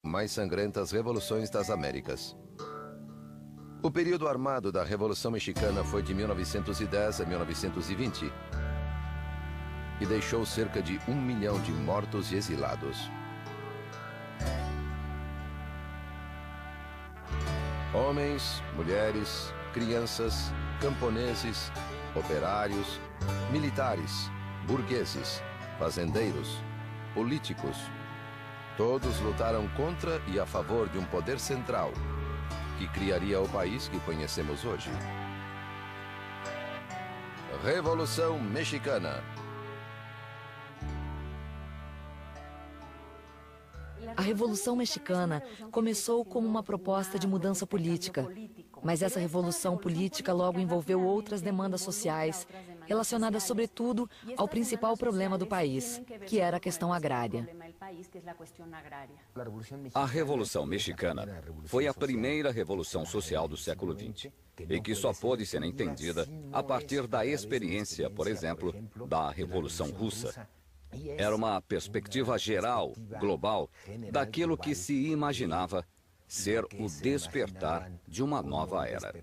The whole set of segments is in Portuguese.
mais sangrentas revoluções das Américas. O período armado da Revolução Mexicana foi de 1910 a 1920 e deixou cerca de 1 milhão de mortos e exilados. Homens, mulheres, crianças, camponeses, operários, militares, burgueses, fazendeiros, políticos, todos lutaram contra e a favor de um poder central que criaria o país que conhecemos hoje. Revolução Mexicana. A Revolução Mexicana começou como uma proposta de mudança política, mas essa revolução política logo envolveu outras demandas sociais, relacionadas sobretudo ao principal problema do país, que era a questão agrária. A Revolução Mexicana foi a primeira revolução social do século XX e que só pôde ser entendida a partir da experiência, por exemplo, da Revolução Russa. Era uma perspectiva geral, global, daquilo que se imaginava ser o despertar de uma nova era.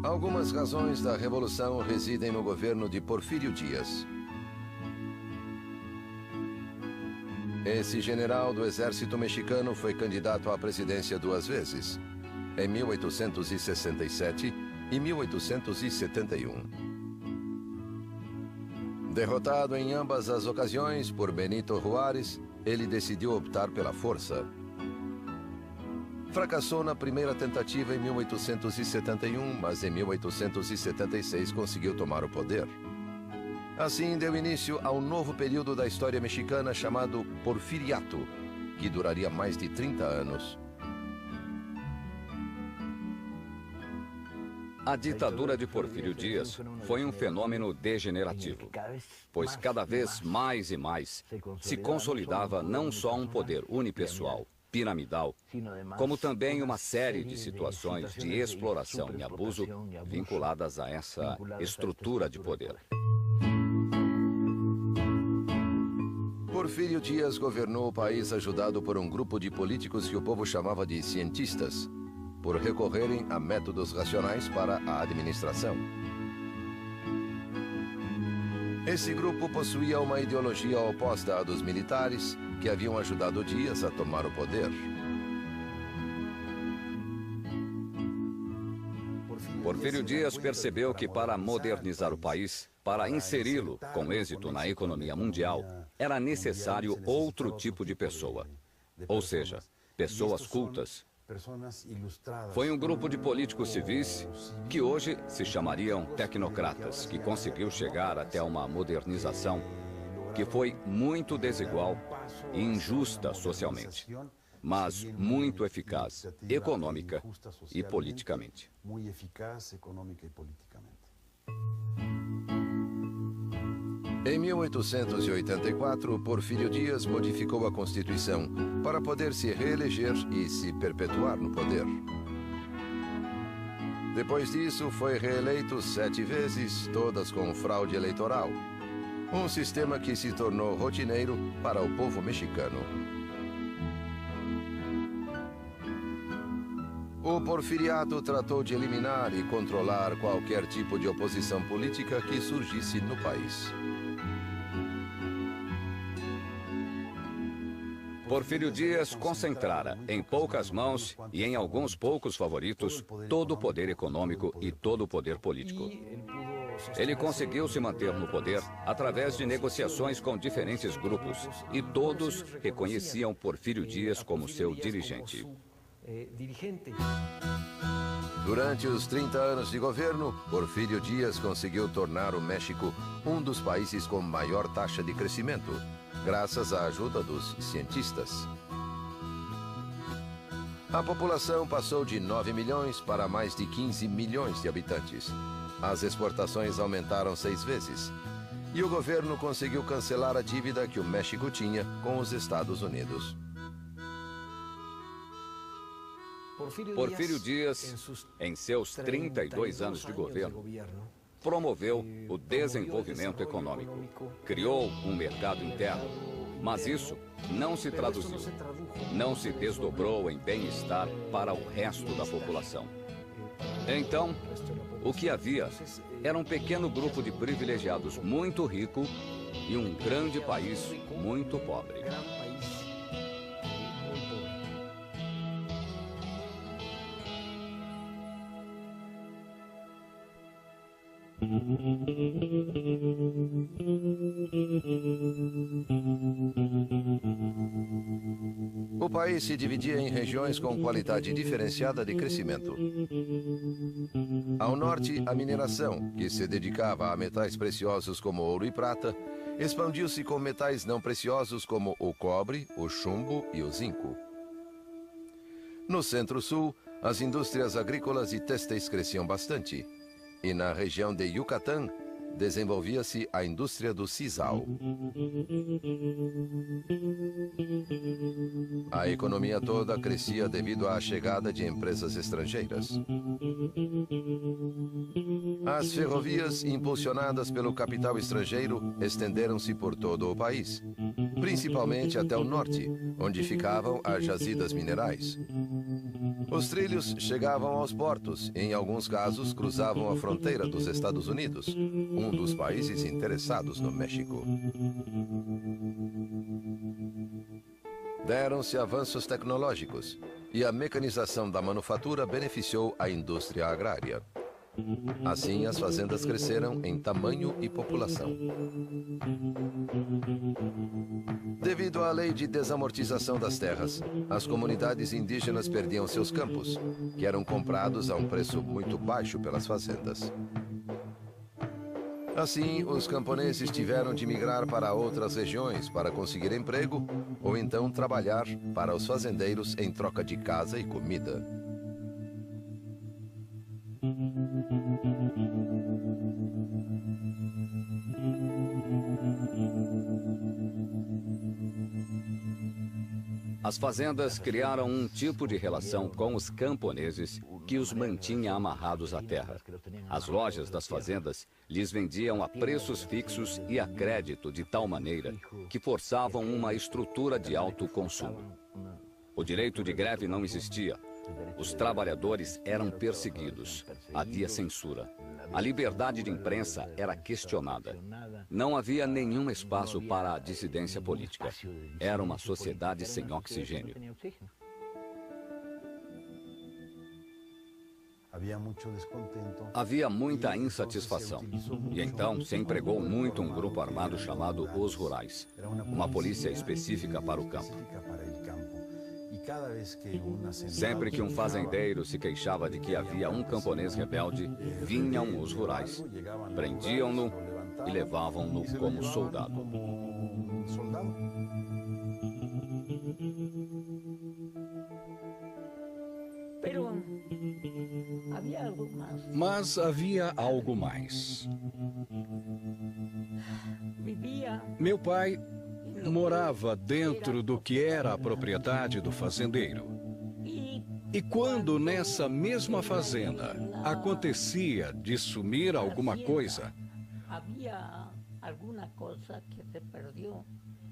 Algumas razões da Revolução residem no governo de Porfírio Díaz. Esse general do exército mexicano foi candidato à presidência 2 vezes, em 1867 e 1871. Derrotado em ambas as ocasiões por Benito Juárez, ele decidiu optar pela força. Fracassou na primeira tentativa em 1871, mas em 1876 conseguiu tomar o poder. Assim, deu início a um novo período da história mexicana chamado Porfiriato, que duraria mais de 30 anos. A ditadura de Porfírio Díaz foi um fenômeno degenerativo, pois cada vez mais e mais se consolidava não só um poder unipessoal, piramidal, como também uma série de situações de exploração e abuso vinculadas a essa estrutura de poder. Porfírio Díaz governou o país ajudado por um grupo de políticos que o povo chamava de cientistas, por recorrerem a métodos racionais para a administração. Esse grupo possuía uma ideologia oposta à dos militares, que haviam ajudado Díaz a tomar o poder. Porfírio Díaz percebeu que para modernizar o país, para inseri-lo com êxito na economia mundial, era necessário outro tipo de pessoa, ou seja, pessoas cultas. Foi um grupo de políticos civis que hoje se chamariam tecnocratas, que conseguiu chegar até uma modernização que foi muito desigual e injusta socialmente, mas muito eficaz econômica e politicamente. Em 1884, Porfírio Díaz modificou a Constituição para poder se reeleger e se perpetuar no poder. Depois disso, foi reeleito 7 vezes, todas com fraude eleitoral. Um sistema que se tornou rotineiro para o povo mexicano. O Porfiriato tratou de eliminar e controlar qualquer tipo de oposição política que surgisse no país. Porfírio Díaz concentrara em poucas mãos e em alguns poucos favoritos todo o poder econômico e todo o poder político. Ele conseguiu se manter no poder através de negociações com diferentes grupos e todos reconheciam Porfírio Díaz como seu dirigente. Durante os 30 anos de governo, Porfírio Díaz conseguiu tornar o México um dos países com maior taxa de crescimento, graças à ajuda dos cientistas. A população passou de 9 milhões para mais de 15 milhões de habitantes. As exportações aumentaram 6 vezes. E o governo conseguiu cancelar a dívida que o México tinha com os Estados Unidos. Porfírio Dias, em seus 32 anos de governo, promoveu o desenvolvimento econômico, criou um mercado interno, mas isso não se traduziu, não se desdobrou em bem-estar para o resto da população. Então, o que havia era um pequeno grupo de privilegiados muito rico e um grande país muito pobre. O país se dividia em regiões com qualidade diferenciada de crescimento. Ao norte, a mineração, que se dedicava a metais preciosos como ouro e prata, expandiu-se com metais não preciosos como o cobre, o chumbo e o zinco. No centro-sul, as indústrias agrícolas e têxteis cresciam bastante. E na região de Yucatán, desenvolvia-se a indústria do sisal. A economia toda crescia devido à chegada de empresas estrangeiras. As ferrovias, impulsionadas pelo capital estrangeiro, estenderam-se por todo o país, principalmente até o norte, onde ficavam as jazidas minerais. Os trilhos chegavam aos portos e, em alguns casos, cruzavam a fronteira dos Estados Unidos, um dos países interessados no México. Deram-se avanços tecnológicos e a mecanização da manufatura beneficiou a indústria agrária. Assim, as fazendas cresceram em tamanho e população. Devido à lei de desamortização das terras, as comunidades indígenas perdiam seus campos, que eram comprados a um preço muito baixo pelas fazendas. Assim, os camponeses tiveram de migrar para outras regiões para conseguir emprego ou então trabalhar para os fazendeiros em troca de casa e comida. As fazendas criaram um tipo de relação com os camponeses que os mantinha amarrados à terra. As lojas das fazendas lhes vendiam a preços fixos e a crédito de tal maneira que forçavam uma estrutura de alto consumo. O direito de greve não existia. Os trabalhadores eram perseguidos. Havia censura. A liberdade de imprensa era questionada. Não havia nenhum espaço para a dissidência política. Era uma sociedade sem oxigênio. Havia muita insatisfação. E então se empregou muito um grupo armado chamado Os Rurais, uma polícia específica para o campo. Sempre que um fazendeiro se queixava de que havia um camponês rebelde, vinham os rurais, prendiam-no e levavam-no como soldado. Mas havia algo mais. Meu pai morava dentro do que era a propriedade do fazendeiro. E quando nessa mesma fazenda acontecia de sumir alguma coisa,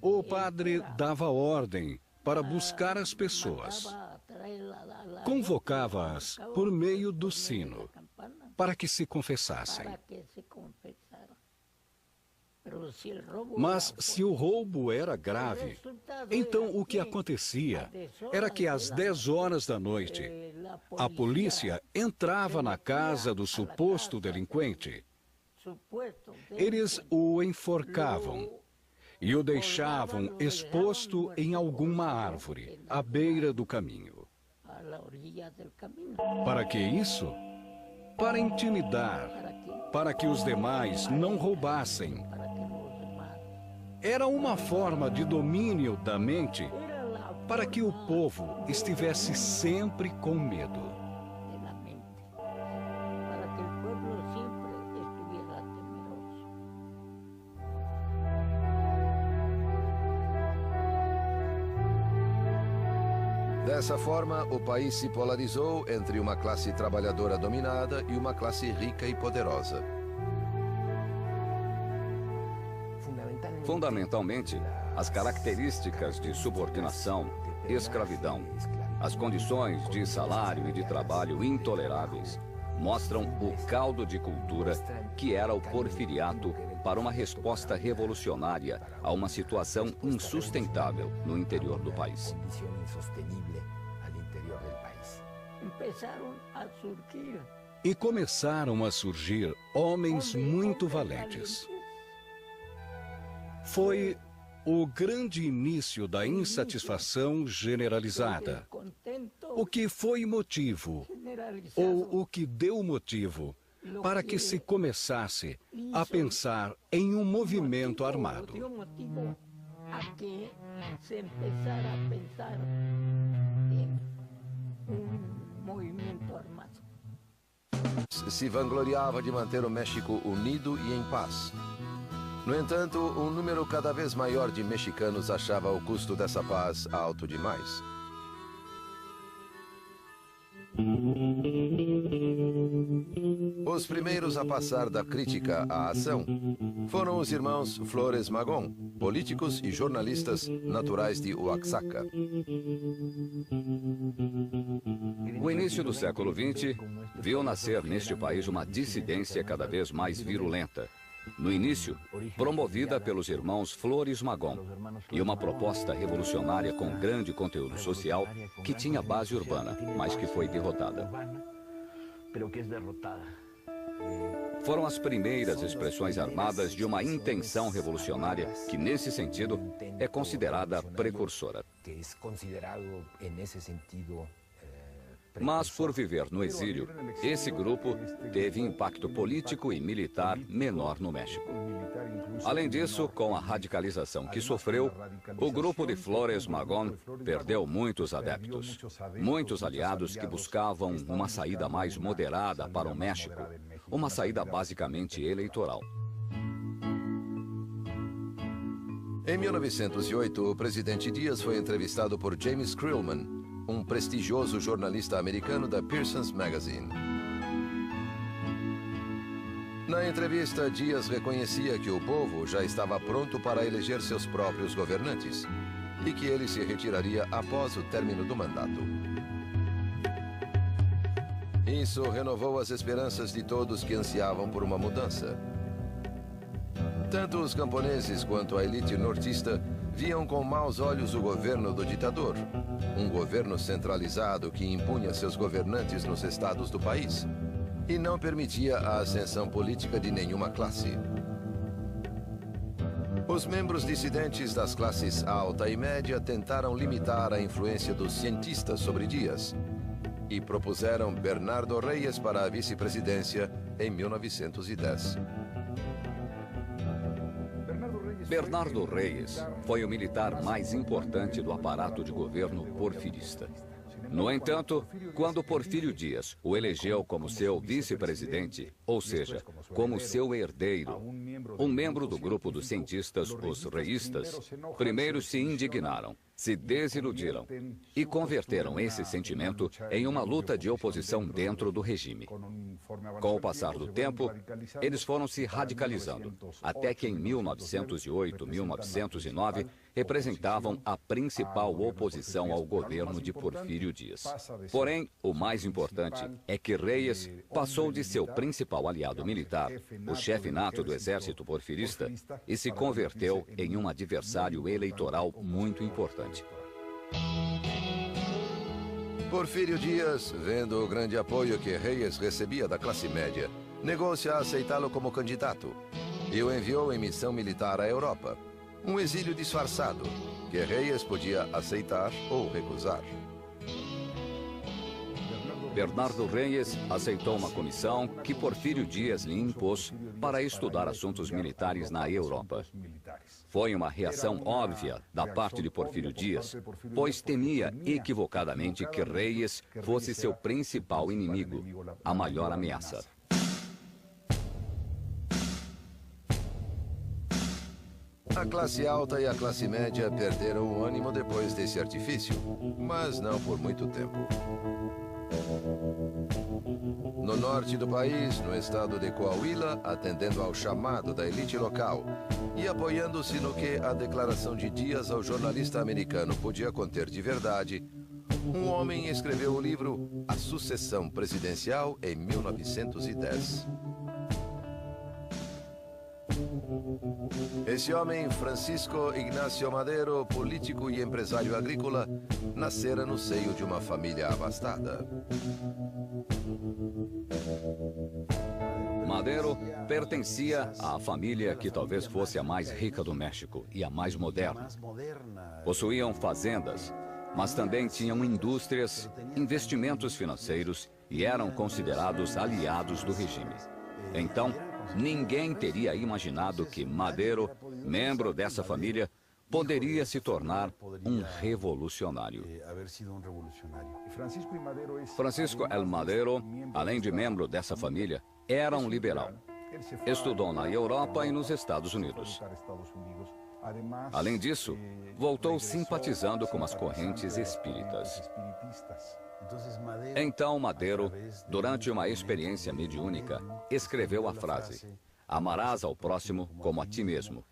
o padre dava ordem para buscar as pessoas. Convocava-as por meio do sino, para que se confessassem. Mas se o roubo era grave, então o que acontecia era que às 10 horas da noite, a polícia entrava na casa do suposto delinquente. Eles o enforcavam e o deixavam exposto em alguma árvore, à beira do caminho. Para que isso? Para intimidar, para que os demais não roubassem. Era uma forma de domínio da mente para que o povo estivesse sempre com medo. Dessa forma, o país se polarizou entre uma classe trabalhadora dominada e uma classe rica e poderosa. Fundamentalmente, as características de subordinação, escravidão, as condições de salário e de trabalho intoleráveis mostram o caldo de cultura que era o porfiriato para uma resposta revolucionária a uma situação insustentável no interior do país. E começaram a surgir homens muito valentes. Foi o grande início da insatisfação generalizada. O que foi motivo, ou o que deu motivo, para que se começasse a pensar em um movimento armado. Se vangloriava de manter o México unido e em paz. No entanto, um número cada vez maior de mexicanos achava o custo dessa paz alto demais. Os primeiros a passar da crítica à ação foram os irmãos Flores Magón, políticos e jornalistas naturais de Oaxaca. O início do século XX viu nascer neste país uma dissidência cada vez mais virulenta. No início, promovida pelos irmãos Flores Magón, e uma proposta revolucionária com grande conteúdo social que tinha base urbana, mas que foi derrotada. Foram as primeiras expressões armadas de uma intenção revolucionária que, nesse sentido, é considerada precursora. Mas, por viver no exílio, esse grupo teve impacto político e militar menor no México. Além disso, com a radicalização que sofreu, o grupo de Flores Magón perdeu muitos adeptos, muitos aliados que buscavam uma saída mais moderada para o México, uma saída basicamente eleitoral. Em 1908, o presidente Dias foi entrevistado por James Krillman, um prestigioso jornalista americano da Pearson's Magazine. Na entrevista, Dias reconhecia que o povo já estava pronto para eleger seus próprios governantes e que ele se retiraria após o término do mandato. Isso renovou as esperanças de todos que ansiavam por uma mudança. Tanto os camponeses quanto a elite nortista viam com maus olhos o governo do ditador, um governo centralizado que impunha seus governantes nos estados do país e não permitia a ascensão política de nenhuma classe. Os membros dissidentes das classes alta e média tentaram limitar a influência dos cientistas sobre Dias e propuseram Bernardo Reyes para a vice-presidência em 1910. Bernardo Reyes foi o militar mais importante do aparato de governo porfirista. No entanto, quando Porfírio Dias o elegeu como seu vice-presidente, ou seja, como seu herdeiro, um membro do grupo dos cientistas, os reístas, primeiro se indignaram, se desiludiram e converteram esse sentimento em uma luta de oposição dentro do regime. Com o passar do tempo, eles foram se radicalizando, até que em 1908, 1909, representavam a principal oposição ao governo de Porfírio Dias. Porém, o mais importante é que Reyes passou de seu principal aliado militar, o chefe nato do exército porfirista, e se converteu em um adversário eleitoral muito importante. Porfírio Dias, vendo o grande apoio que Reyes recebia da classe média, negou-se a aceitá-lo como candidato e o enviou em missão militar à Europa, um exílio disfarçado que Reyes podia aceitar ou recusar. Bernardo Reyes aceitou uma comissão que Porfírio Dias lhe impôs para estudar assuntos militares na Europa. Foi uma reação óbvia da parte de Porfírio Dias, pois temia equivocadamente que Reyes fosse seu principal inimigo, a maior ameaça. A classe alta e a classe média perderam o ânimo depois desse artifício, mas não por muito tempo. No norte do país, no estado de Coahuila, atendendo ao chamado da elite local e apoiando-se no que a declaração de Dias ao jornalista americano podia conter de verdade, um homem escreveu o livro A Sucessão Presidencial em 1910. Esse homem, Francisco Ignacio Madero, político e empresário agrícola, nascera no seio de uma família abastada. Madero pertencia à família que talvez fosse a mais rica do México e a mais moderna. Possuíam fazendas, mas também tinham indústrias, investimentos financeiros e eram considerados aliados do regime. Então, ninguém teria imaginado que Madero, membro dessa família, poderia se tornar um revolucionário. Francisco El Madero, além de membro dessa família, era um liberal. Estudou na Europa e nos Estados Unidos. Além disso, voltou simpatizando com as correntes espíritas. Então Madero, durante uma experiência mediúnica, escreveu a frase: "Amarás ao próximo como a ti mesmo."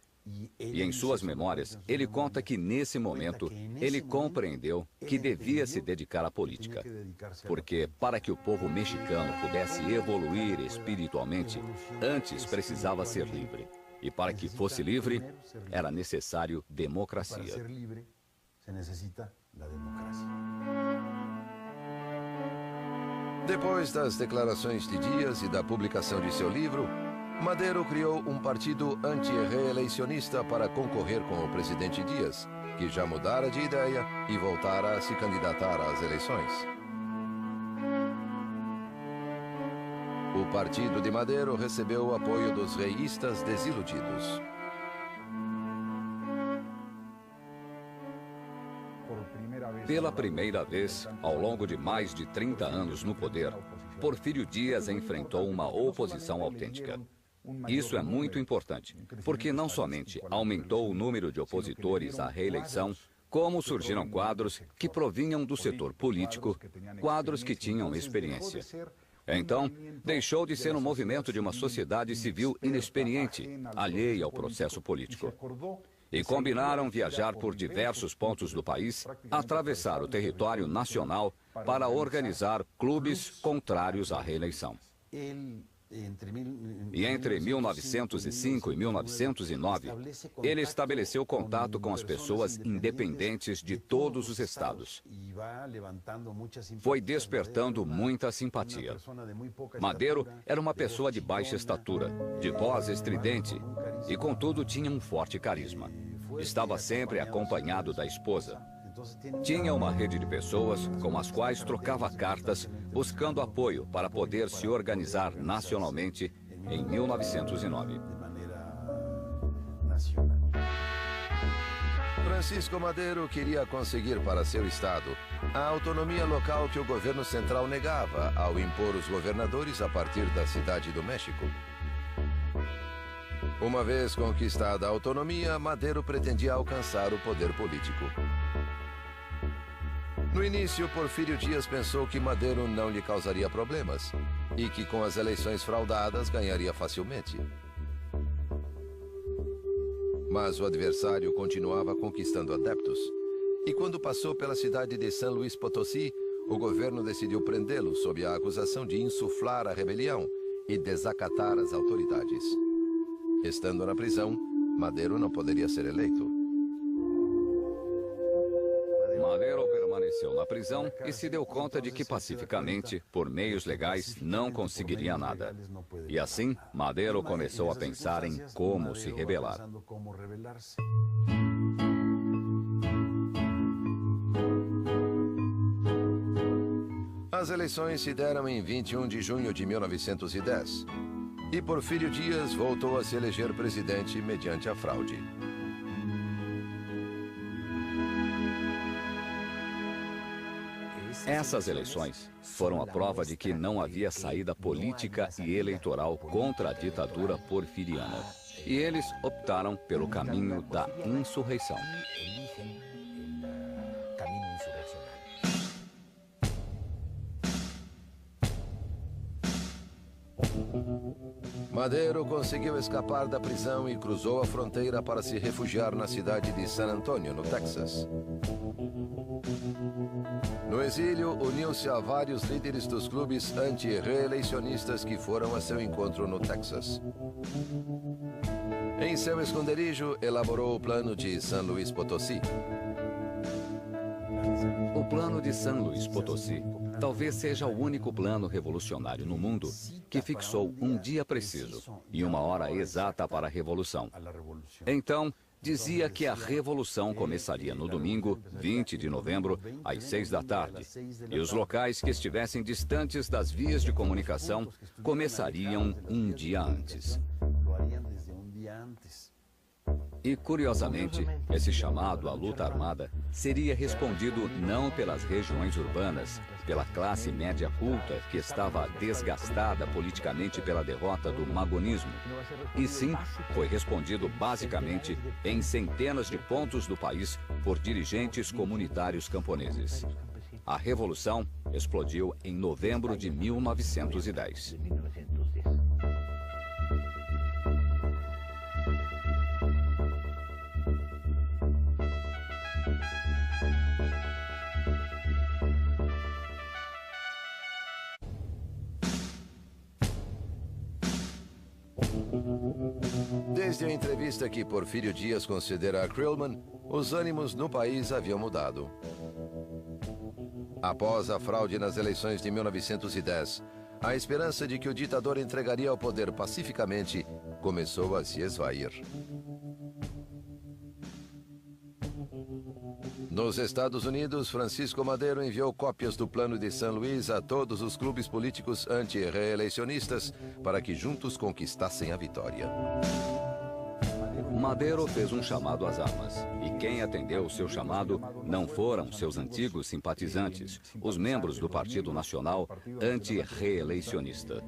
E em suas memórias, ele conta que nesse momento, ele compreendeu que devia se dedicar à política. Porque para que o povo mexicano pudesse evoluir espiritualmente, antes precisava ser livre. E para que fosse livre, era necessário democracia. Depois das declarações de Dias e da publicação de seu livro, Madero criou um partido anti-reeleicionista para concorrer com o presidente Dias, que já mudara de ideia e voltara a se candidatar às eleições. O partido de Madero recebeu o apoio dos reístas desiludidos. Pela primeira vez, ao longo de mais de 30 anos no poder, Porfírio Dias enfrentou uma oposição autêntica. Isso é muito importante, porque não somente aumentou o número de opositores à reeleição, como surgiram quadros que provinham do setor político, quadros que tinham experiência. Então, deixou de ser um movimento de uma sociedade civil inexperiente, alheia ao processo político. E combinaram viajar por diversos pontos do país, atravessar o território nacional para organizar clubes contrários à reeleição. E entre 1905 e 1909, ele estabeleceu contato com as pessoas independentes de todos os estados. Foi despertando muita simpatia. Madero era uma pessoa de baixa estatura, de voz estridente e, contudo, tinha um forte carisma. Estava sempre acompanhado da esposa. Tinha uma rede de pessoas com as quais trocava cartas, buscando apoio para poder se organizar nacionalmente em 1909. Francisco Madero queria conseguir para seu estado a autonomia local que o governo central negava ao impor os governadores a partir da Cidade do México. Uma vez conquistada a autonomia, Madero pretendia alcançar o poder político. No início, Porfírio Dias pensou que Madero não lhe causaria problemas e que com as eleições fraudadas ganharia facilmente. Mas o adversário continuava conquistando adeptos. E quando passou pela cidade de San Luis Potosí, o governo decidiu prendê-lo sob a acusação de insuflar a rebelião e desacatar as autoridades. Estando na prisão, Madero não poderia ser eleito. Madero permaneceu na prisão e se deu conta de que pacificamente, por meios legais, não conseguiria nada. E assim, Madero começou a pensar em como se rebelar. As eleições se deram em 21 de junho de 1910. E Porfírio Dias voltou a se eleger presidente mediante a fraude. Essas eleições foram a prova de que não havia saída política e eleitoral contra a ditadura porfiriana. E eles optaram pelo caminho da insurreição. Madero conseguiu escapar da prisão e cruzou a fronteira para se refugiar na cidade de San Antonio, no Texas. No exílio, uniu-se a vários líderes dos clubes anti-reeleicionistas que foram a seu encontro no Texas. Em seu esconderijo, elaborou o plano de San Luis Potosí. O plano de San Luis Potosí talvez seja o único plano revolucionário no mundo que fixou um dia preciso e uma hora exata para a revolução. Então, dizia que a revolução começaria no domingo, 20 de novembro, às 6 da tarde, e os locais que estivessem distantes das vias de comunicação começariam um dia antes. E, curiosamente, esse chamado à luta armada seria respondido não pelas regiões urbanas, pela classe média culta que estava desgastada politicamente pela derrota do magonismo, e sim foi respondido basicamente em centenas de pontos do país por dirigentes comunitários camponeses. A revolução explodiu em novembro de 1910. Desde a entrevista que Porfírio Dias concedera a Krillman, os ânimos no país haviam mudado. Após a fraude nas eleições de 1910, a esperança de que o ditador entregaria o poder pacificamente começou a se esvair. Nos Estados Unidos, Francisco Madero enviou cópias do plano de San Luis a todos os clubes políticos anti-reeleicionistas para que juntos conquistassem a vitória. Madero fez um chamado às armas, e quem atendeu o seu chamado não foram seus antigos simpatizantes, os membros do Partido Nacional anti-reeleicionista.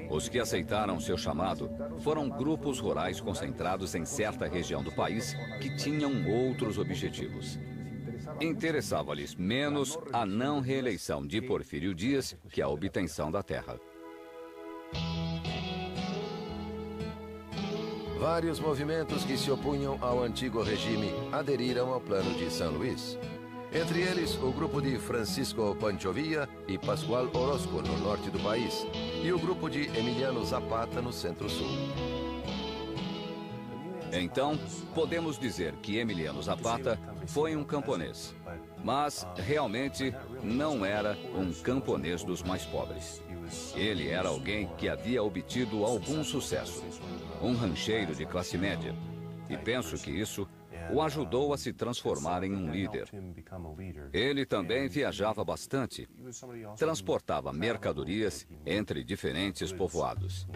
Os que aceitaram seu chamado foram grupos rurais concentrados em certa região do país que tinham outros objetivos. Interessava-lhes menos a não reeleição de Porfírio Dias que a obtenção da terra. Vários movimentos que se opunham ao antigo regime aderiram ao plano de San Luis. Entre eles, o grupo de Francisco Pancho Villa e Pascual Orozco, no norte do país, e o grupo de Emiliano Zapata, no centro-sul. Então, podemos dizer que Emiliano Zapata foi um camponês, mas realmente não era um camponês dos mais pobres. Ele era alguém que havia obtido algum sucesso, um rancheiro de classe média, e penso que isso o ajudou a se transformar em um líder. Ele também viajava bastante, transportava mercadorias entre diferentes povoados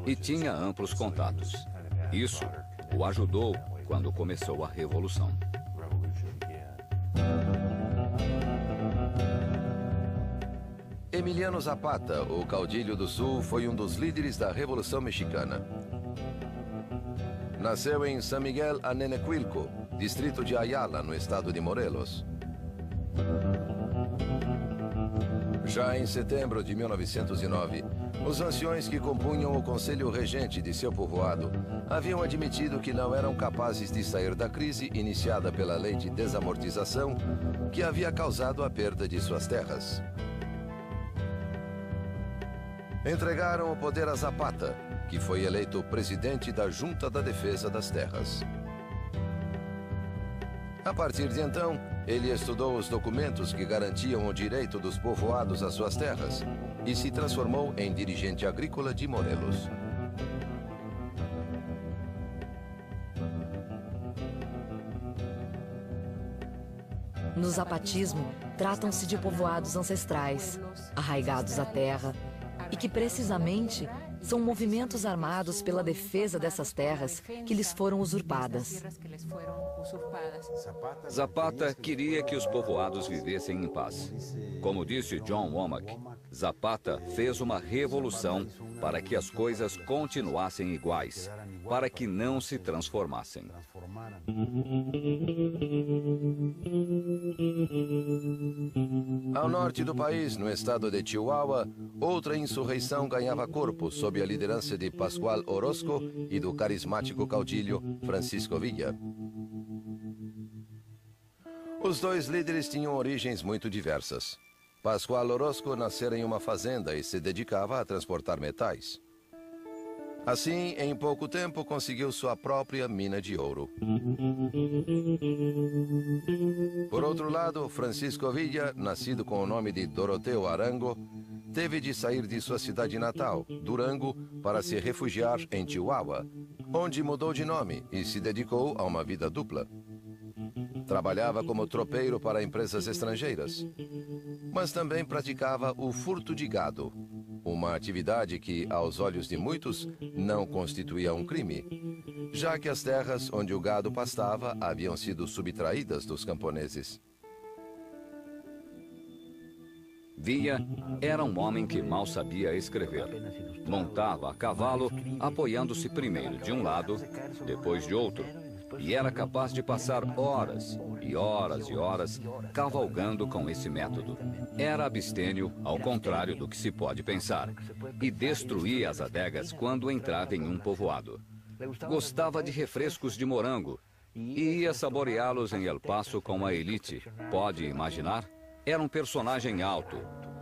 e tinha amplos contatos. Isso o ajudou quando começou a Revolução. Emiliano Zapata, o caudilho do Sul, foi um dos líderes da Revolução Mexicana. Nasceu em San Miguel Anenecuilco, distrito de Ayala, no estado de Morelos. Já em setembro de 1909, os anciões que compunham o conselho regente de seu povoado haviam admitido que não eram capazes de sair da crise iniciada pela lei de desamortização que havia causado a perda de suas terras. Entregaram o poder a Zapata, que foi eleito presidente da Junta da Defesa das Terras. A partir de então, ele estudou os documentos que garantiam o direito dos povoados às suas terras e se transformou em dirigente agrícola de Morelos. No zapatismo, tratam-se de povoados ancestrais, arraigados à terra, e que precisamente São movimentos armados pela defesa dessas terras que lhes foram usurpadas. Zapata queria que os povoados vivessem em paz. Como disse John Womack, Zapata fez uma revolução para que as coisas continuassem iguais, para que não se transformassem. Ao norte do país, no estado de Chihuahua, outra insurreição ganhava corpo sob a liderança de Pascual Orozco e do carismático caudilho Francisco Villa. Os dois líderes tinham origens muito diversas. Pascual Orozco nascera em uma fazenda e se dedicava a transportar metais. Assim, em pouco tempo, conseguiu sua própria mina de ouro. Por outro lado, Francisco Villa, nascido com o nome de Doroteo Arango, teve de sair de sua cidade natal, Durango, para se refugiar em Chihuahua, onde mudou de nome e se dedicou a uma vida dupla. Trabalhava como tropeiro para empresas estrangeiras, mas também praticava o furto de gado, uma atividade que, aos olhos de muitos, não constituía um crime, já que as terras onde o gado pastava haviam sido subtraídas dos camponeses. Villa era um homem que mal sabia escrever. Montava a cavalo, apoiando-se primeiro de um lado, depois de outro, e era capaz de passar horas e horas e horas cavalgando com esse método. Era abstêmio, ao contrário do que se pode pensar, e destruía as adegas quando entrava em um povoado. Gostava de refrescos de morango e ia saboreá-los em El Paso com a elite. Pode imaginar? Era um personagem alto.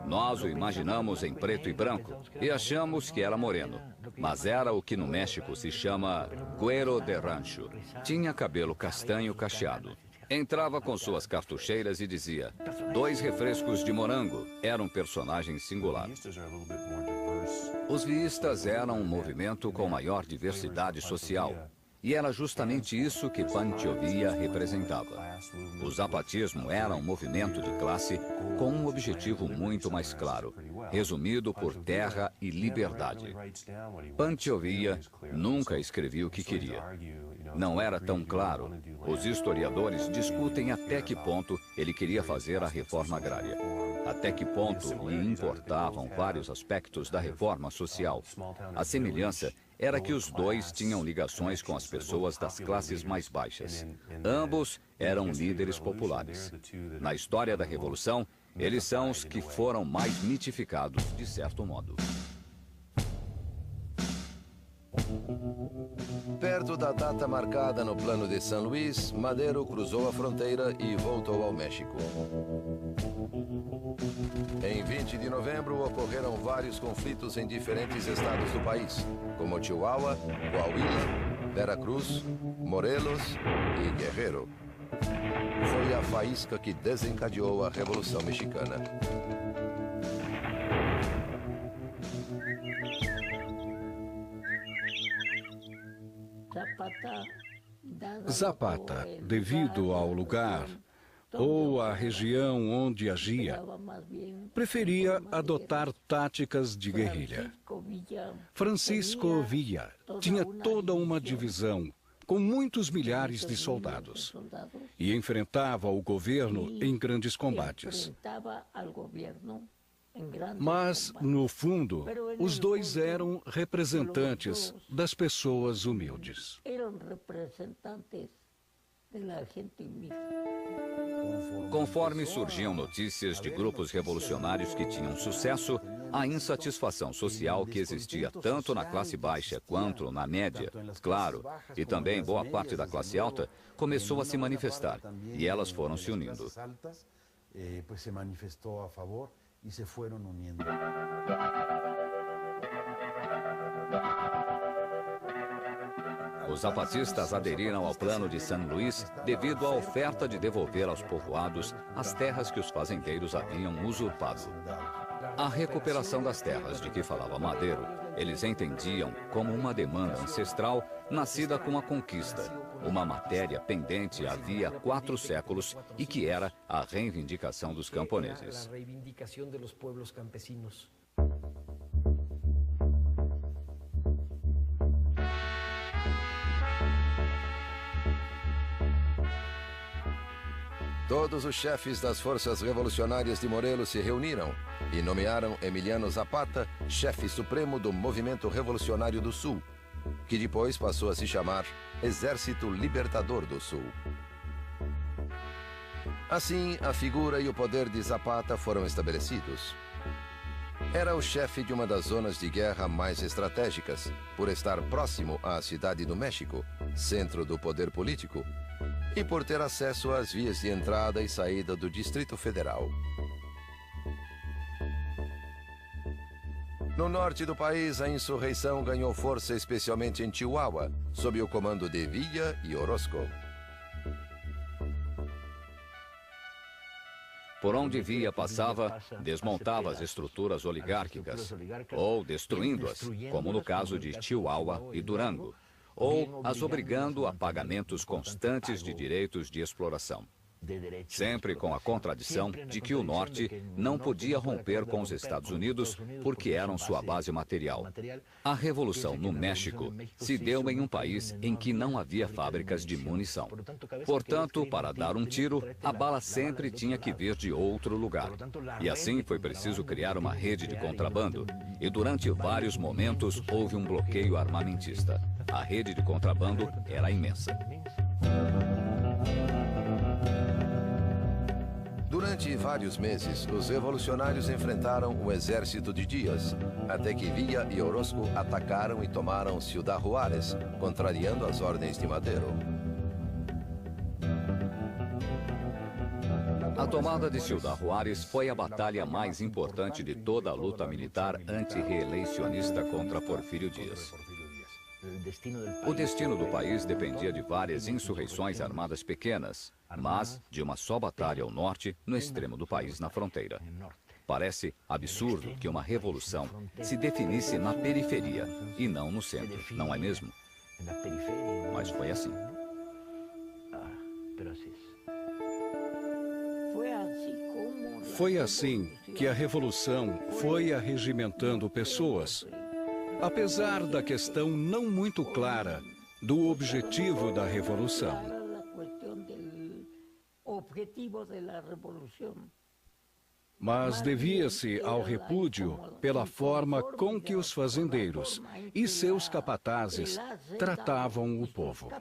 Nós o imaginamos em preto e branco e achamos que era moreno. Mas era o que no México se chama güero de rancho. Tinha cabelo castanho cacheado. Entrava com suas cartucheiras e dizia: 2 refrescos de morango. Era um personagem singular. Os viístas eram um movimento com maior diversidade social. E era justamente isso que Pancho Villa representava. O zapatismo era um movimento de classe com um objetivo muito mais claro, resumido por terra e liberdade. Pancho Villa nunca escrevia o que queria. Não era tão claro. Os historiadores discutem até que ponto ele queria fazer a reforma agrária. Até que ponto lhe importavam vários aspectos da reforma social. A semelhança era que os dois tinham ligações com as pessoas das classes mais baixas. Ambos eram líderes populares. Na história da Revolução, eles são os que foram mais mitificados, de certo modo. Perto da data marcada no plano de São Luís, Madero cruzou a fronteira e voltou ao México. Em 20 de novembro, ocorreram vários conflitos em diferentes estados do país, como Chihuahua, Coahuila, Veracruz, Morelos e Guerrero. Foi a faísca que desencadeou a Revolução Mexicana. Zapata, devido ao lugar ou à região onde agia, preferia adotar táticas de guerrilha. Francisco Villa tinha toda uma divisão com muitos milhares de soldados e enfrentava o governo em grandes combates. Mas, no fundo, os dois eram representantes das pessoas humildes. Conforme surgiam notícias de grupos revolucionários que tinham sucesso, a insatisfação social que existia tanto na classe baixa quanto na média, claro, e também boa parte da classe alta, começou a se manifestar, e elas foram se unindo. Os zapatistas aderiram ao plano de São Luís devido à oferta de devolver aos povoados as terras que os fazendeiros haviam usurpado. A recuperação das terras de que falava Madero, eles entendiam como uma demanda ancestral nascida com a conquista, uma matéria pendente havia 4 séculos e que era a reivindicação dos camponeses. Todos os chefes das forças revolucionárias de Morelos se reuniram e nomearam Emiliano Zapata chefe supremo do Movimento Revolucionário do Sul, que depois passou a se chamar Exército Libertador do Sul. Assim, a figura e o poder de Zapata foram estabelecidos. Era o chefe de uma das zonas de guerra mais estratégicas, por estar próximo à Cidade do México, centro do poder político, e por ter acesso às vias de entrada e saída do Distrito Federal. No norte do país, a insurreição ganhou força especialmente em Chihuahua, sob o comando de Villa e Orozco. Por onde Villa passava, desmontava as estruturas oligárquicas, ou destruindo-as, como no caso de Chihuahua e Durango, ou as obrigando a pagamentos constantes de direitos de exploração. Sempre com a contradição de que o Norte não podia romper com os Estados Unidos porque eram sua base material. A Revolução no México se deu em um país em que não havia fábricas de munição. Portanto, para dar um tiro, a bala sempre tinha que vir de outro lugar. E assim foi preciso criar uma rede de contrabando. E durante vários momentos houve um bloqueio armamentista. A rede de contrabando era imensa. Durante vários meses, os revolucionários enfrentaram o exército de Díaz, até que Villa e Orozco atacaram e tomaram Ciudad Juárez, contrariando as ordens de Madero. A tomada de Ciudad Juárez foi a batalha mais importante de toda a luta militar antirreeleicionista contra Porfírio Díaz. O destino do país dependia de várias insurreições armadas pequenas, mas de uma só batalha ao norte, no extremo do país, na fronteira. Parece absurdo que uma revolução se definisse na periferia e não no centro, não é mesmo? Mas foi assim. Foi assim que a revolução foi arregimentando pessoas. Apesar da questão não muito clara do objetivo da revolução. Mas devia-se ao repúdio pela forma com que os fazendeiros e seus capatazes tratavam o povo.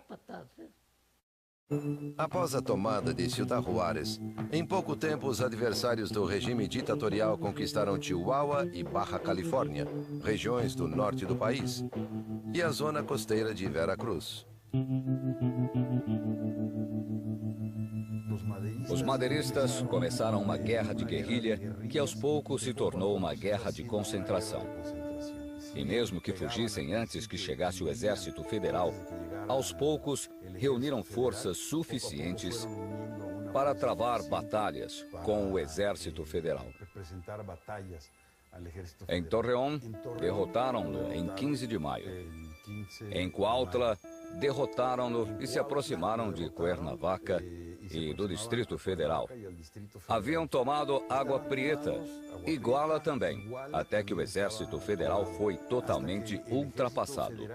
Após a tomada de Ciudad Juárez, em pouco tempo os adversários do regime ditatorial conquistaram Chihuahua e Baja Califórnia, regiões do norte do país, e a zona costeira de Veracruz. Os madeiristas começaram uma guerra de guerrilha que aos poucos se tornou uma guerra de concentração. E mesmo que fugissem antes que chegasse o Exército Federal, aos poucos reuniram forças suficientes para travar batalhas com o Exército Federal. Em Torreón, derrotaram-no em 15 de maio. Em Cuautla, derrotaram-no e se aproximaram de Cuernavaca e do Distrito Federal. Haviam tomado Água Prieta, Iguala também, até que o Exército Federal foi totalmente ultrapassado.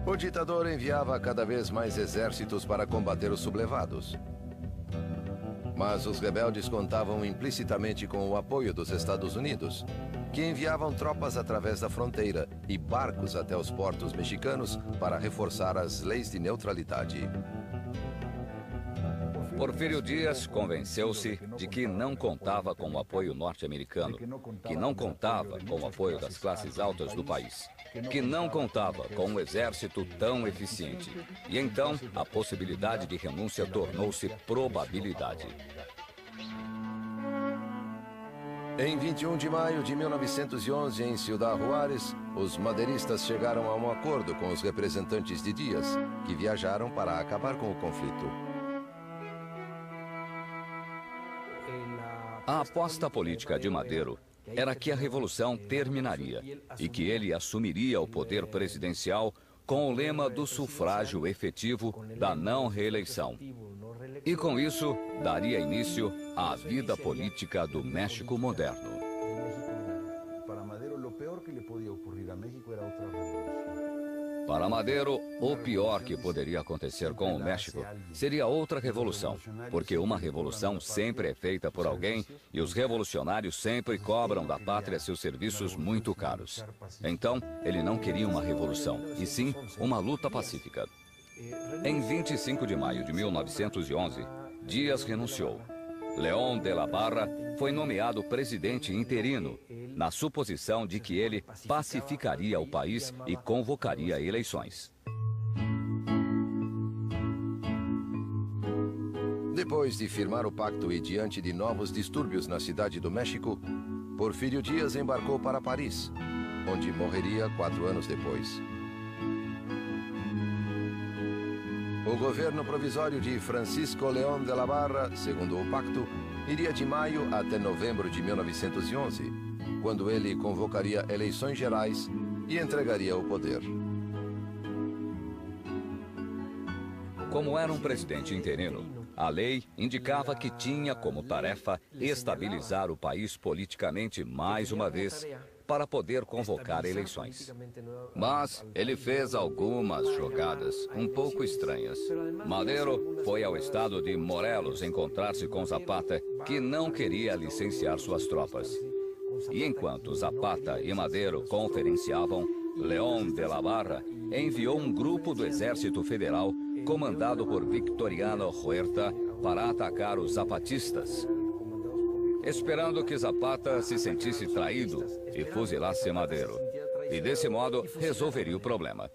O ditador enviava cada vez mais exércitos para combater os sublevados. Mas os rebeldes contavam implicitamente com o apoio dos Estados Unidos, que enviavam tropas através da fronteira e barcos até os portos mexicanos para reforçar as leis de neutralidade. Porfírio Díaz convenceu-se de que não contava com o apoio norte-americano, que não contava com o apoio das classes altas do país, que não contava com um exército tão eficiente. E então, a possibilidade de renúncia tornou-se probabilidade. Em 21 de maio de 1911, em Ciudad Juárez, os madeiristas chegaram a um acordo com os representantes de Díaz, que viajaram para acabar com o conflito. A aposta política de Madero era que a revolução terminaria e que ele assumiria o poder presidencial com o lema do sufrágio efetivo da não reeleição. E com isso, daria início à vida política do México moderno. Para Madero, lo peor que le podía ocurrir a México era otra revolución. Para Madero, o pior que poderia acontecer com o México seria outra revolução, porque uma revolução sempre é feita por alguém e os revolucionários sempre cobram da pátria seus serviços muito caros. Então, ele não queria uma revolução, e sim uma luta pacífica. Em 25 de maio de 1911, Díaz renunciou. León de la Barra foi nomeado presidente interino, na suposição de que ele pacificaria o país e convocaria eleições. Depois de firmar o pacto e diante de novos distúrbios na cidade do México, Porfírio Díaz embarcou para Paris, onde morreria 4 anos depois. O governo provisório de Francisco León de la Barra, segundo o pacto, iria de maio até novembro de 1911, quando ele convocaria eleições gerais e entregaria o poder. Como era um presidente interino, a lei indicava que tinha como tarefa estabilizar o país politicamente mais uma vez, para poder convocar eleições. Mas ele fez algumas jogadas um pouco estranhas. Madero foi ao estado de Morelos encontrar-se com Zapata, que não queria licenciar suas tropas. E enquanto Zapata e Madero conferenciavam, León de la Barra enviou um grupo do Exército Federal, comandado por Victoriano Huerta, para atacar os zapatistas, esperando que Zapata se sentisse traído e fuzilasse Madero. E desse modo, resolveria o problema.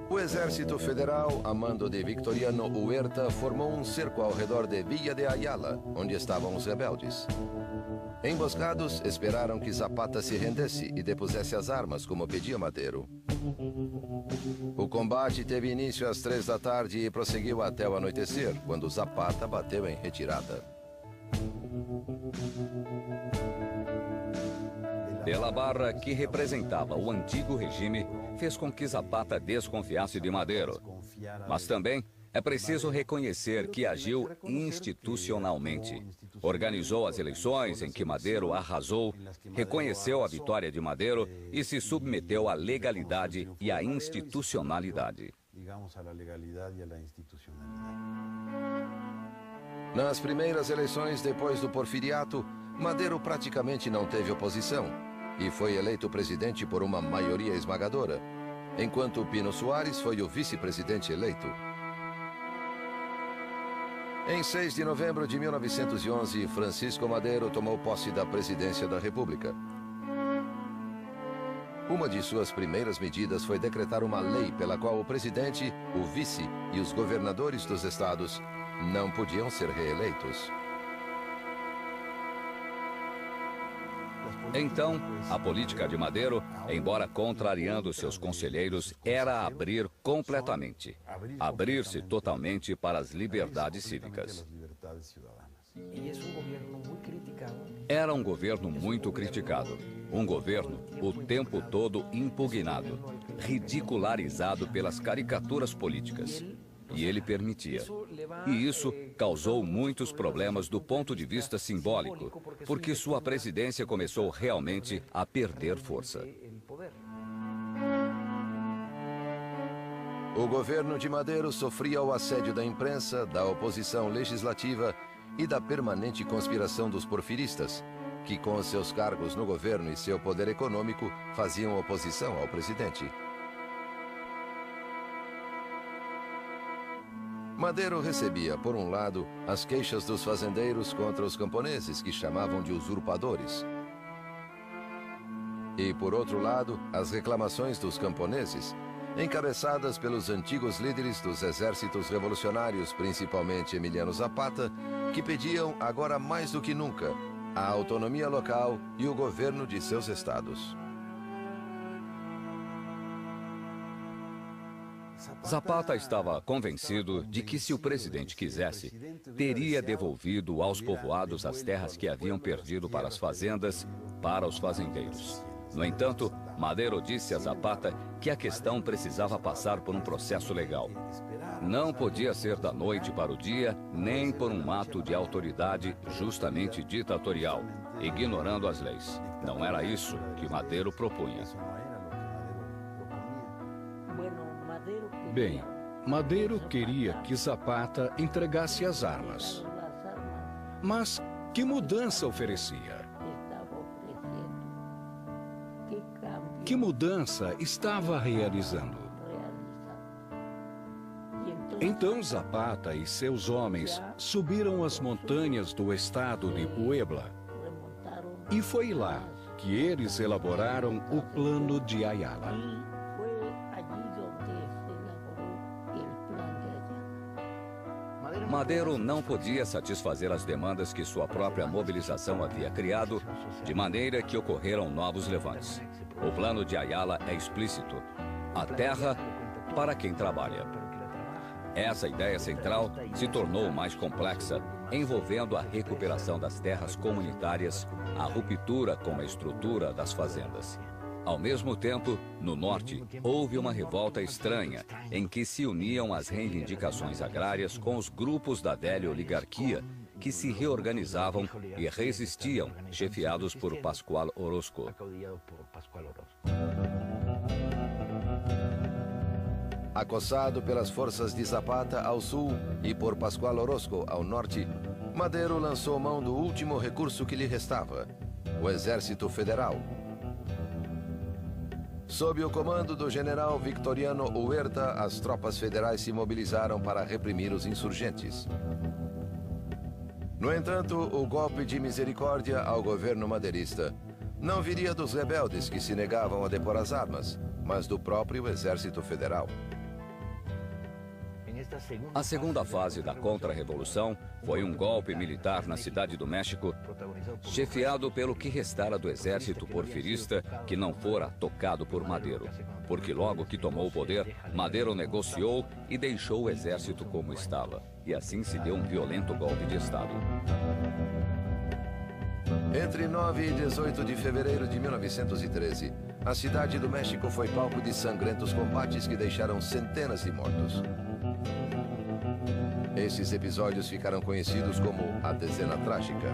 O Exército Federal, a mando de Victoriano Huerta, formou um cerco ao redor de Villa de Ayala, onde estavam os rebeldes. Emboscados, esperaram que Zapata se rendesse e depusesse as armas, como pedia Madero. O combate teve início às 3 da tarde e prosseguiu até o anoitecer, quando Zapata bateu em retirada. De la Barra, que representava o antigo regime, fez com que Zapata desconfiasse de Madero. Mas também é preciso reconhecer que agiu institucionalmente. Organizou as eleições em que Madero arrasou, reconheceu a vitória de Madero e se submeteu à legalidade e à institucionalidade. Nas primeiras eleições depois do porfiriato, Madero praticamente não teve oposição e foi eleito presidente por uma maioria esmagadora, enquanto Pino Soares foi o vice-presidente eleito. Em 6 de novembro de 1911, Francisco Madero tomou posse da presidência da República. Uma de suas primeiras medidas foi decretar uma lei pela qual o presidente, o vice e os governadores dos estados não podiam ser reeleitos. Então, a política de Madero, embora contrariando seus conselheiros, era abrir completamente, abrir-se totalmente para as liberdades cívicas. Era um governo muito criticado, um governo o tempo todo impugnado, ridicularizado pelas caricaturas políticas. E ele permitia. E isso causou muitos problemas do ponto de vista simbólico, porque sua presidência começou realmente a perder força. O governo de Madero sofria o assédio da imprensa, da oposição legislativa e da permanente conspiração dos porfiristas, que com seus cargos no governo e seu poder econômico faziam oposição ao presidente. Madero recebia, por um lado, as queixas dos fazendeiros contra os camponeses, que chamavam de usurpadores. E, por outro lado, as reclamações dos camponeses, encabeçadas pelos antigos líderes dos exércitos revolucionários, principalmente Emiliano Zapata, que pediam, agora mais do que nunca, a autonomia local e o governo de seus estados. Zapata estava convencido de que, se o presidente quisesse, teria devolvido aos povoados as terras que haviam perdido para as fazendas, para os fazendeiros. No entanto, Madero disse a Zapata que a questão precisava passar por um processo legal. Não podia ser da noite para o dia, nem por um ato de autoridade justamente ditatorial, ignorando as leis. Não era isso que Madero propunha. Bem, Madero queria que Zapata entregasse as armas. Mas que mudança oferecia? Que mudança estava realizando? Então Zapata e seus homens subiram as montanhas do estado de Puebla. E foi lá que eles elaboraram o Plano de Ayala. Madero não podia satisfazer as demandas que sua própria mobilização havia criado, de maneira que ocorreram novos levantes. O Plano de Ayala é explícito: a terra para quem trabalha. Essa ideia central se tornou mais complexa, envolvendo a recuperação das terras comunitárias, a ruptura com a estrutura das fazendas. Ao mesmo tempo, no norte, houve uma revolta estranha, em que se uniam as reivindicações agrárias com os grupos da velha oligarquia, que se reorganizavam e resistiam, chefiados por Pascual Orozco. Acossado pelas forças de Zapata ao sul e por Pascual Orozco ao norte, Madero lançou mão do último recurso que lhe restava: o Exército Federal. Sob o comando do general Victoriano Huerta, as tropas federais se mobilizaram para reprimir os insurgentes. No entanto, o golpe de misericórdia ao governo maderista não viria dos rebeldes que se negavam a depor as armas, mas do próprio Exército Federal. A segunda fase da contra-revolução foi um golpe militar na Cidade do México, chefiado pelo que restara do exército porfirista que não fora tocado por Madero, porque logo que tomou o poder, Madero negociou e deixou o exército como estava, e assim se deu um violento golpe de Estado. Entre 9 e 18 de fevereiro de 1913, a Cidade do México foi palco de sangrentos combates que deixaram centenas de mortos. Esses episódios ficaram conhecidos como a Dezena Trágica.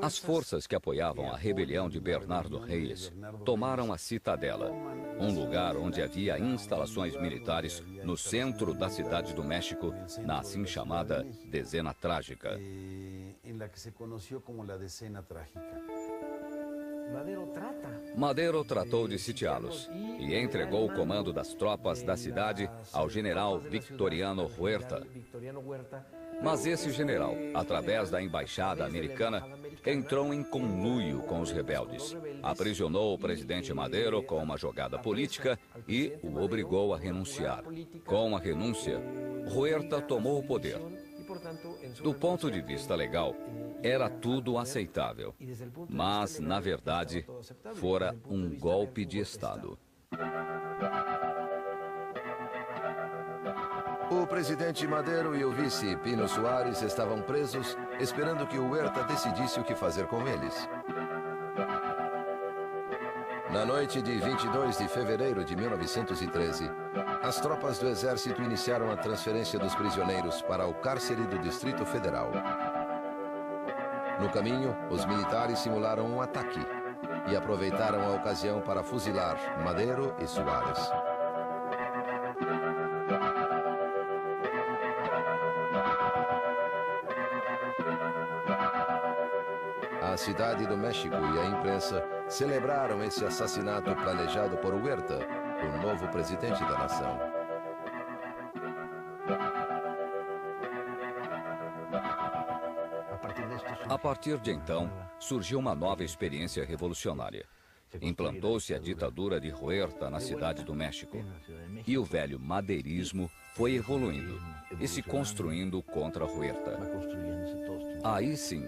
As forças que apoiavam a rebelião de Bernardo Reyes tomaram a Citadela, um lugar onde havia instalações militares no centro da Cidade do México, na assim chamada Dezena Trágica. Madero tratou de sitiá-los e entregou o comando das tropas da cidade ao general Victoriano Huerta. Mas esse general, através da embaixada americana, entrou em conluio com os rebeldes, aprisionou o presidente Madero com uma jogada política e o obrigou a renunciar. Com a renúncia, Huerta tomou o poder. Do ponto de vista legal, era tudo aceitável, mas, na verdade, fora um golpe de Estado. O presidente Madero e o vice Pino Suárez estavam presos, esperando que Huerta decidisse o que fazer com eles. Na noite de 22 de fevereiro de 1913, as tropas do exército iniciaram a transferência dos prisioneiros para o cárcere do Distrito Federal. No caminho, os militares simularam um ataque e aproveitaram a ocasião para fuzilar Madero e Suárez. A Cidade do México e a imprensa celebraram esse assassinato planejado por Huerta, o novo presidente da nação. A partir de então, surgiu uma nova experiência revolucionária. Implantou-se a ditadura de Huerta na Cidade do México. E o velho madeirismo foi evoluindo e se construindo contra Huerta. Aí sim,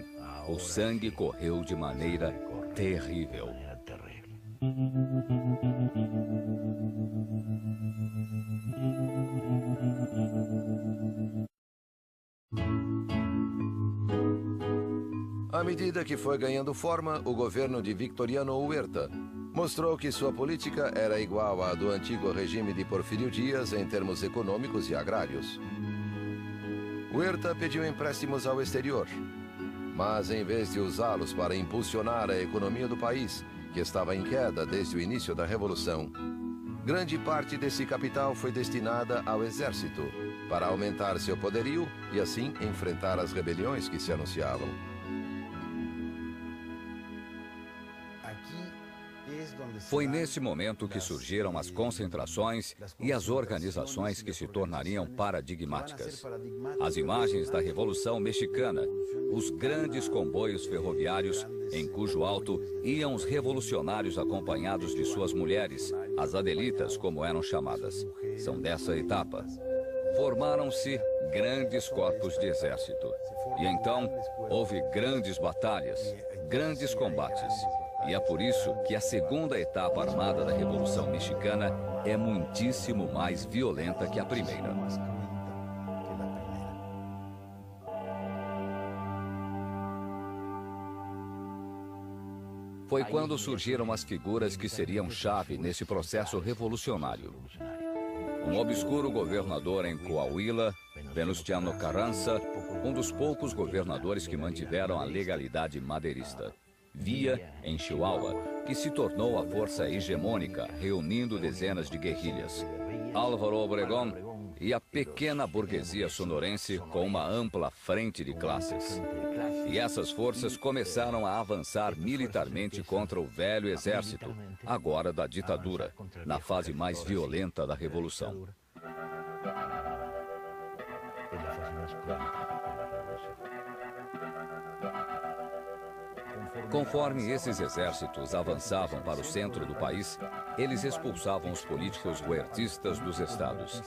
o sangue correu de maneira terrível. medida que foi ganhando forma, o governo de Victoriano Huerta mostrou que sua política era igual à do antigo regime de Porfírio Dias em termos econômicos e agrários. Huerta pediu empréstimos ao exterior, mas em vez de usá-los para impulsionar a economia do país, que estava em queda desde o início da Revolução, grande parte desse capital foi destinada ao exército, para aumentar seu poderio e assim enfrentar as rebeliões que se anunciavam. Foi nesse momento que surgiram as concentrações e as organizações que se tornariam paradigmáticas. As imagens da Revolução Mexicana, os grandes comboios ferroviários, em cujo alto iam os revolucionários acompanhados de suas mulheres, as adelitas, como eram chamadas, são dessa etapa. Formaram-se grandes corpos de exército. E então houve grandes batalhas, grandes combates. E é por isso que a segunda etapa armada da Revolução Mexicana é muitíssimo mais violenta que a primeira. Foi quando surgiram as figuras que seriam chave nesse processo revolucionário. Um obscuro governador em Coahuila, Venustiano Carranza, um dos poucos governadores que mantiveram a legalidade madeirista. Villa, em Chihuahua, que se tornou a força hegemônica, reunindo dezenas de guerrilhas. Álvaro Obregón e a pequena burguesia sonorense com uma ampla frente de classes. E essas forças começaram a avançar militarmente contra o velho exército, agora da ditadura, na fase mais violenta da Revolução. Conforme esses exércitos avançavam para o centro do país, eles expulsavam os políticos huertistas dos estados.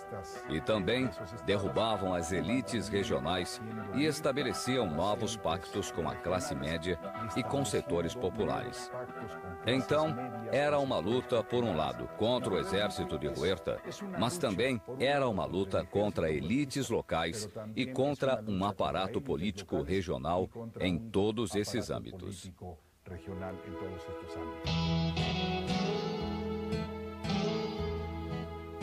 E também derrubavam as elites regionais e estabeleciam novos pactos com a classe média e com setores populares. Então, era uma luta, por um lado, contra o exército de Huerta, mas também era uma luta contra elites locais e contra um aparato político regional em todos esses âmbitos.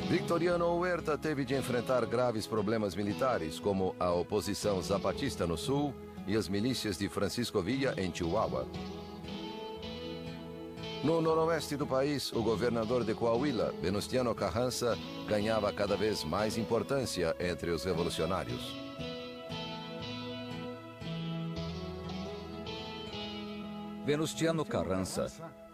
Victoriano Huerta teve de enfrentar graves problemas militares, como a oposição zapatista no sul e as milícias de Francisco Villa em Chihuahua. No noroeste do país, o governador de Coahuila, Venustiano Carranza, ganhava cada vez mais importância entre os revolucionários. Venustiano Carranza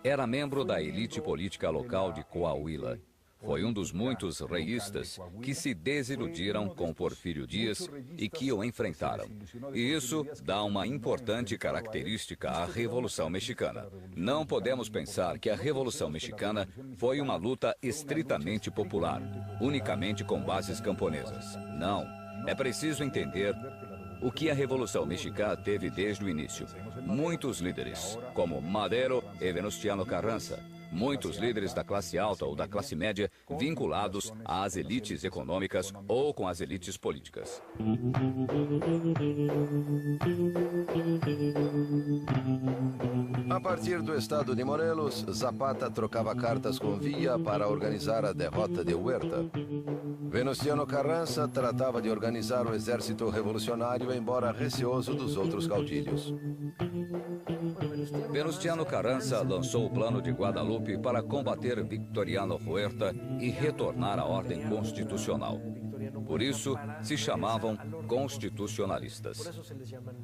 era membro da elite política local de Coahuila. Foi um dos muitos reístas que se desiludiram com Porfírio Dias e que o enfrentaram. E isso dá uma importante característica à Revolução Mexicana. Não podemos pensar que a Revolução Mexicana foi uma luta estritamente popular, unicamente com bases camponesas. Não. É preciso entender o que a Revolução Mexicana teve desde o início. Muitos líderes, como Madero e Venustiano Carranza, muitos líderes da classe alta ou da classe média vinculados às elites econômicas ou com as elites políticas. A partir do estado de Morelos, Zapata trocava cartas com Villa para organizar a derrota de Huerta. Venustiano Carranza tratava de organizar o exército revolucionário, embora receoso dos outros caudilhos. Venustiano Carranza lançou o Plano de Guadalupe para combater Victoriano Huerta e retornar à ordem constitucional. Por isso, se chamavam constitucionalistas.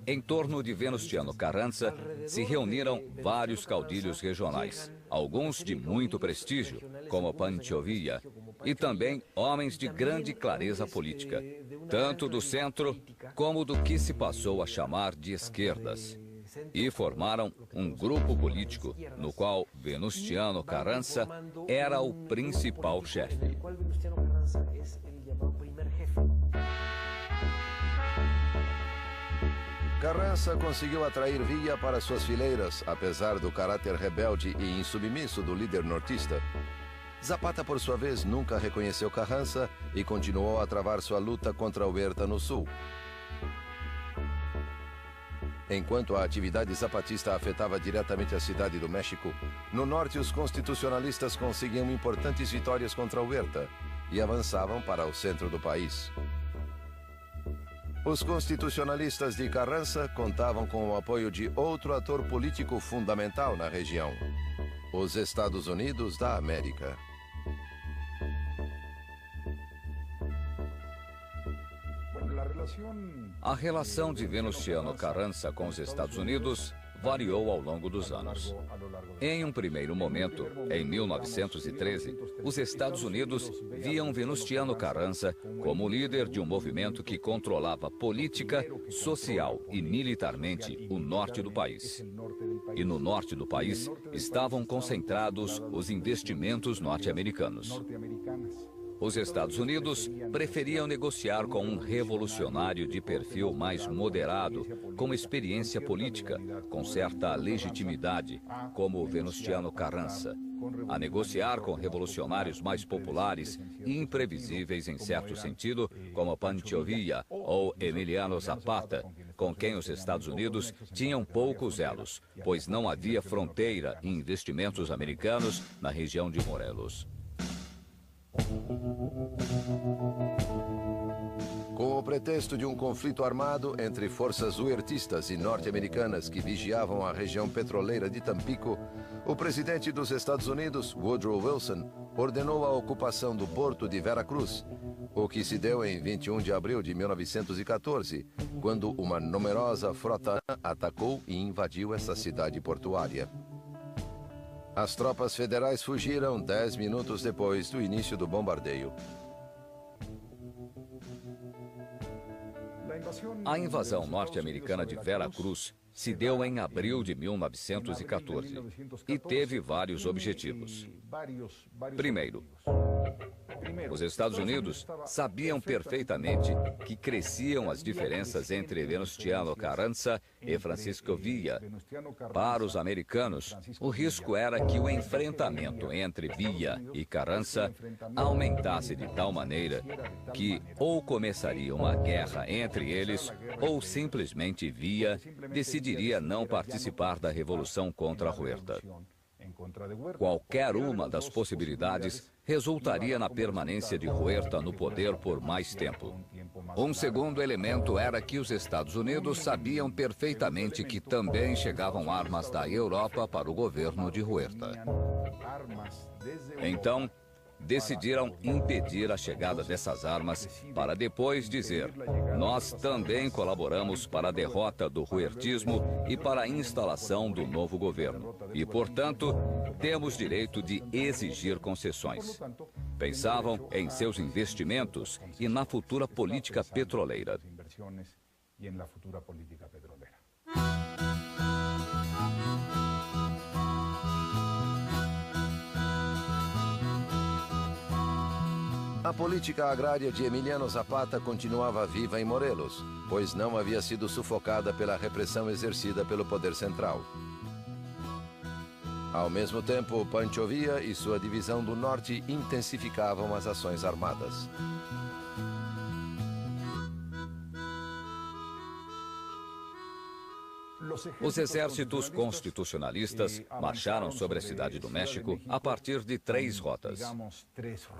Em torno de Venustiano Carranza se reuniram vários caudilhos regionais, alguns de muito prestígio, como Pancho Villa, e também homens de grande clareza política, tanto do centro como do que se passou a chamar de esquerdas. E formaram um grupo político no qual Venustiano Carranza era o principal chefe. Carranza conseguiu atrair Villa para suas fileiras, apesar do caráter rebelde e insubmisso do líder nortista. Zapata, por sua vez, nunca reconheceu Carranza e continuou a travar sua luta contra Huerta no sul. Enquanto a atividade zapatista afetava diretamente a cidade do México, no norte os constitucionalistas conseguiam importantes vitórias contra Huerta e avançavam para o centro do país. Os constitucionalistas de Carranza contavam com o apoio de outro ator político fundamental na região, os Estados Unidos da América. A relação de Venustiano Carranza com os Estados Unidos variou ao longo dos anos. Em um primeiro momento, em 1913, os Estados Unidos viam Venustiano Carranza como líder de um movimento que controlava política, social e militarmente o norte do país. E no norte do país estavam concentrados os investimentos norte-americanos. Os Estados Unidos preferiam negociar com um revolucionário de perfil mais moderado, com experiência política, com certa legitimidade, como Venustiano Carranza, a negociar com revolucionários mais populares e imprevisíveis em certo sentido, como Pancho Villa ou Emiliano Zapata, com quem os Estados Unidos tinham poucos elos, pois não havia fronteira e investimentos americanos na região de Morelos. Com o pretexto de um conflito armado entre forças huertistas e norte-americanas que vigiavam a região petroleira de Tampico, o presidente dos Estados Unidos, Woodrow Wilson, ordenou a ocupação do porto de Veracruz, o que se deu em 21 de abril de 1914, quando uma numerosa frota atacou e invadiu essa cidade portuária. As tropas federais fugiram 10 minutos depois do início do bombardeio. A invasão norte-americana de Veracruz se deu em abril de 1914 e teve vários objetivos. Primeiro, os Estados Unidos sabiam perfeitamente que cresciam as diferenças entre Venustiano Carranza e Francisco Villa. Para os americanos, o risco era que o enfrentamento entre Villa e Carranza aumentasse de tal maneira que ou começaria uma guerra entre eles ou simplesmente Villa decidiria não participar da revolução contra Huerta. Qualquer uma das possibilidades resultaria na permanência de Huerta no poder por mais tempo. Um segundo elemento era que os Estados Unidos sabiam perfeitamente que também chegavam armas da Europa para o governo de Huerta. Então, decidiram impedir a chegada dessas armas para depois dizer: nós também colaboramos para a derrota do huertismo e para a instalação do novo governo. E, portanto, temos direito de exigir concessões. Pensavam em seus investimentos e na futura política petroleira. A política agrária de Emiliano Zapata continuava viva em Morelos, pois não havia sido sufocada pela repressão exercida pelo poder central. Ao mesmo tempo, Pancho Villa e sua divisão do norte intensificavam as ações armadas. Os exércitos constitucionalistas marcharam sobre a cidade do México a partir de 3 rotas.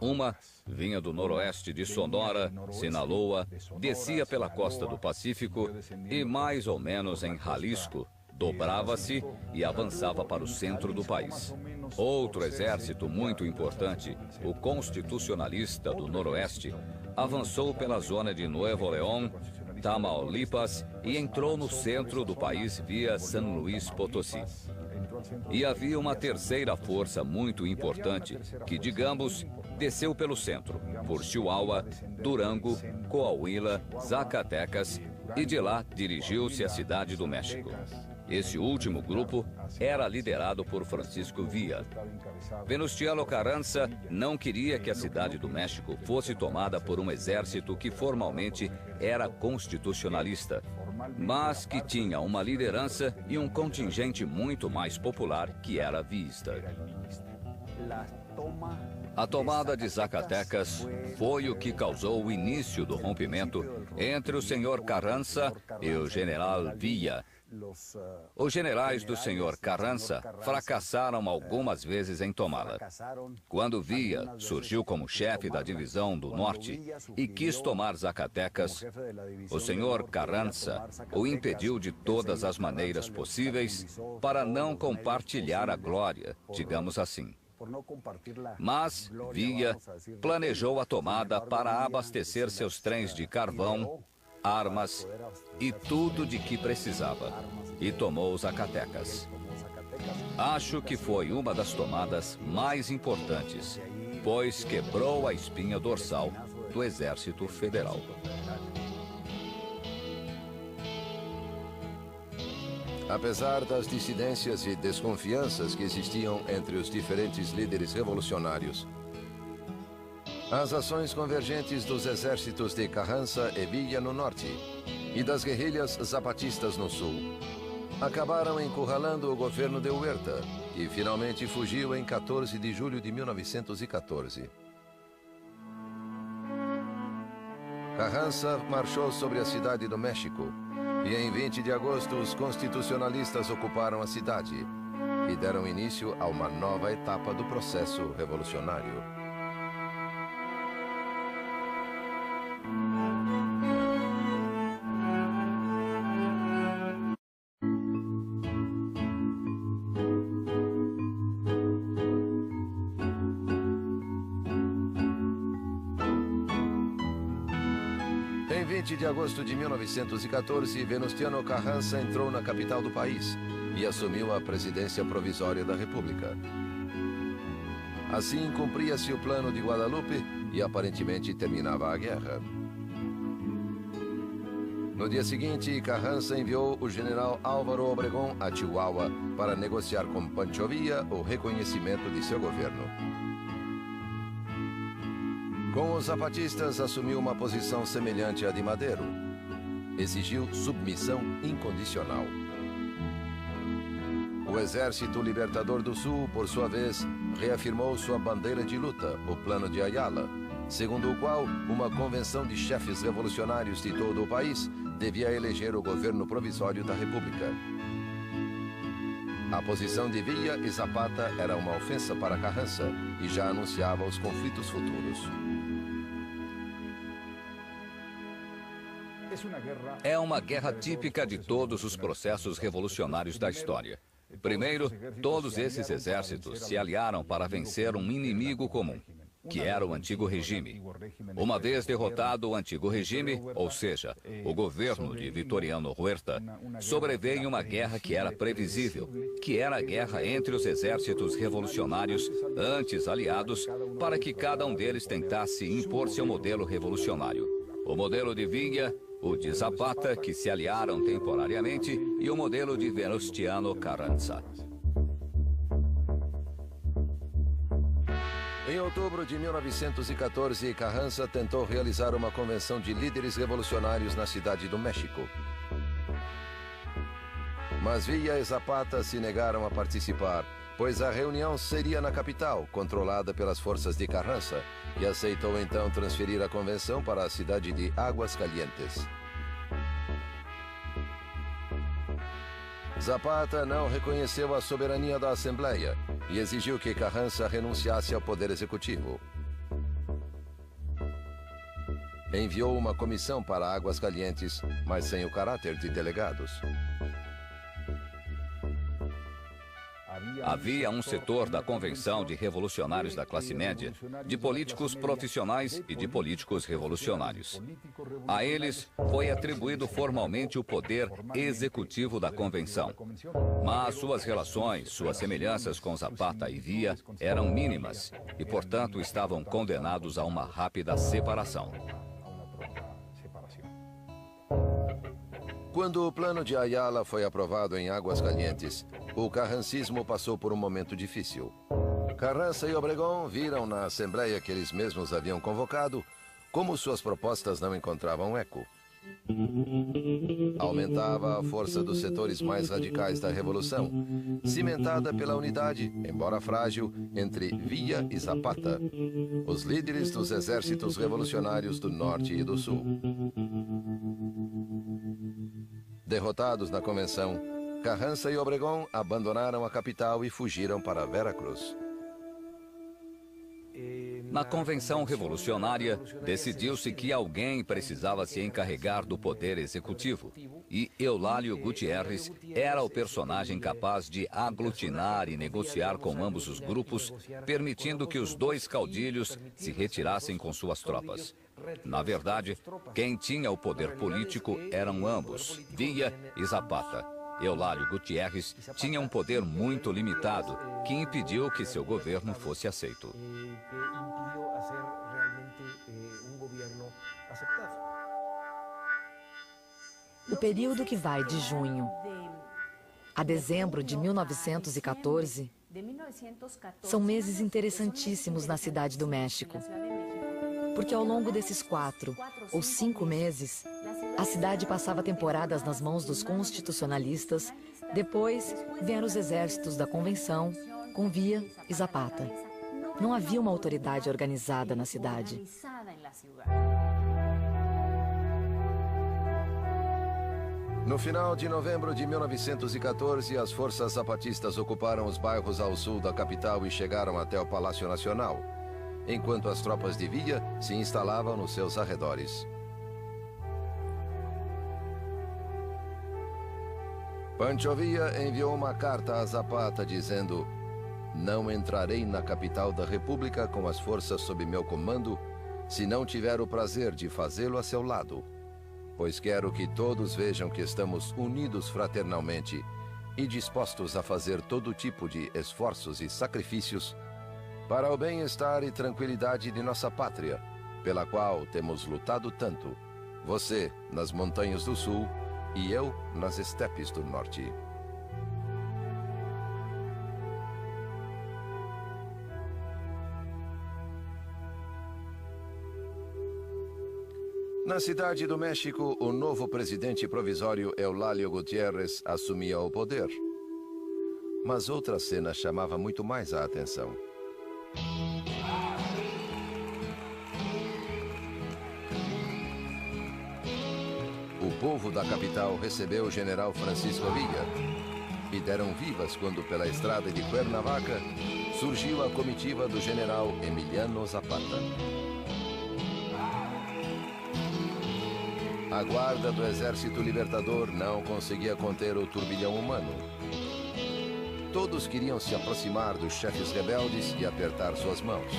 Uma vinha do noroeste de Sonora, Sinaloa, descia pela costa do Pacífico e, mais ou menos em Jalisco, dobrava-se e avançava para o centro do país. Outro exército muito importante, o constitucionalista do noroeste, avançou pela zona de Nuevo León, Tamaulipas e entrou no centro do país via San Luis Potosí. E havia uma terceira força muito importante que, digamos, desceu pelo centro, por Chihuahua, Durango, Coahuila, Zacatecas e de lá dirigiu-se à cidade do México. Esse último grupo era liderado por Francisco Villa. Venustiano Carranza não queria que a cidade do México fosse tomada por um exército que formalmente era constitucionalista, mas que tinha uma liderança e um contingente muito mais popular que era viísta. A tomada de Zacatecas foi o que causou o início do rompimento entre o senhor Carranza e o general Villa, Os generais do senhor Carranza fracassaram algumas vezes em tomá-la. Quando Villa surgiu como chefe da divisão do norte e quis tomar Zacatecas, o senhor Carranza o impediu de todas as maneiras possíveis para não compartilhar a glória, digamos assim. Mas Villa planejou a tomada para abastecer seus trens de carvão, armas e tudo de que precisava, e tomou Zacatecas. Acho que foi uma das tomadas mais importantes, pois quebrou a espinha dorsal do Exército Federal. Apesar das dissidências e desconfianças que existiam entre os diferentes líderes revolucionários, as ações convergentes dos exércitos de Carranza e Villa no norte e das guerrilhas zapatistas no sul acabaram encurralando o governo de Huerta, que finalmente fugiu em 14 de julho de 1914. Carranza marchou sobre a cidade do México e em 20 de agosto os constitucionalistas ocuparam a cidade e deram início a uma nova etapa do processo revolucionário. Em 20 de agosto de 1914, Venustiano Carranza entrou na capital do país e assumiu a presidência provisória da República. Assim, cumpria-se o plano de Guadalupe e aparentemente terminava a guerra. No dia seguinte, Carranza enviou o general Álvaro Obregón a Chihuahua para negociar com Pancho Villa o reconhecimento de seu governo. Com os zapatistas, assumiu uma posição semelhante à de Madero. Exigiu submissão incondicional. O Exército Libertador do Sul, por sua vez, reafirmou sua bandeira de luta, o Plano de Ayala, segundo o qual uma convenção de chefes revolucionários de todo o país devia eleger o governo provisório da República. A posição de Villa e Zapata era uma ofensa para Carranza e já anunciava os conflitos futuros. É uma guerra típica de todos os processos revolucionários da história. Primeiro, todos esses exércitos se aliaram para vencer um inimigo comum, que era o antigo regime. Uma vez derrotado o antigo regime, ou seja, o governo de Victoriano Huerta, sobreveio uma guerra que era previsível, que era a guerra entre os exércitos revolucionários, antes aliados, para que cada um deles tentasse impor seu modelo revolucionário. O modelo de Villa, o de Zapata, que se aliaram temporariamente, e o modelo de Venustiano Carranza. Em outubro de 1914, Carranza tentou realizar uma convenção de líderes revolucionários na cidade do México. Mas Villa e Zapata se negaram a participar, pois a reunião seria na capital, controlada pelas forças de Carranza, e aceitou então transferir a convenção para a cidade de Águas Calientes. Zapata não reconheceu a soberania da Assembleia e exigiu que Carranza renunciasse ao poder executivo. Enviou uma comissão para Águas Calientes, mas sem o caráter de delegados. Havia um setor da Convenção de Revolucionários da Classe Média, de políticos profissionais e de políticos revolucionários. A eles foi atribuído formalmente o poder executivo da Convenção. Mas suas relações, suas semelhanças com Zapata e Villa eram mínimas e, portanto, estavam condenados a uma rápida separação. Quando o plano de Ayala foi aprovado em Águas Calientes, o carrancismo passou por um momento difícil. Carranza e Obregón viram na Assembleia que eles mesmos haviam convocado como suas propostas não encontravam eco. Aumentava a força dos setores mais radicais da Revolução, cimentada pela unidade, embora frágil, entre Villa e Zapata, os líderes dos exércitos revolucionários do Norte e do Sul. Derrotados na convenção, Carranza e Obregón abandonaram a capital e fugiram para Veracruz. Na Convenção Revolucionária, decidiu-se que alguém precisava se encarregar do poder executivo. E Eulálio Gutierrez era o personagem capaz de aglutinar e negociar com ambos os grupos, permitindo que os dois caudilhos se retirassem com suas tropas. Na verdade, quem tinha o poder político eram ambos, Villa e Zapata. Eulálio Gutierrez tinha um poder muito limitado, que impediu que seu governo fosse aceito. O período que vai de junho a dezembro de 1914 são meses interessantíssimos na Cidade do México, porque ao longo desses 4 ou 5 meses, a cidade passava temporadas nas mãos dos constitucionalistas, depois vieram os exércitos da Convenção, com Villa e Zapata. Não havia uma autoridade organizada na cidade. No final de novembro de 1914, as forças zapatistas ocuparam os bairros ao sul da capital e chegaram até o Palácio Nacional, enquanto as tropas de Villa se instalavam nos seus arredores. Pancho Villa enviou uma carta a Zapata dizendo: "Não entrarei na capital da República com as forças sob meu comando, se não tiver o prazer de fazê-lo a seu lado, pois quero que todos vejam que estamos unidos fraternalmente e dispostos a fazer todo tipo de esforços e sacrifícios para o bem-estar e tranquilidade de nossa pátria, pela qual temos lutado tanto, você nas montanhas do sul e eu nas estepes do norte." Na Cidade do México, o novo presidente provisório Eulálio Gutierrez assumia o poder. Mas outra cena chamava muito mais a atenção. O povo da capital recebeu o general Francisco Villa e deram vivas quando, pela estrada de Cuernavaca, surgiu a comitiva do general Emiliano Zapata. A guarda do Exército Libertador não conseguia conter o turbilhão humano. Todos queriam se aproximar dos chefes rebeldes e apertar suas mãos.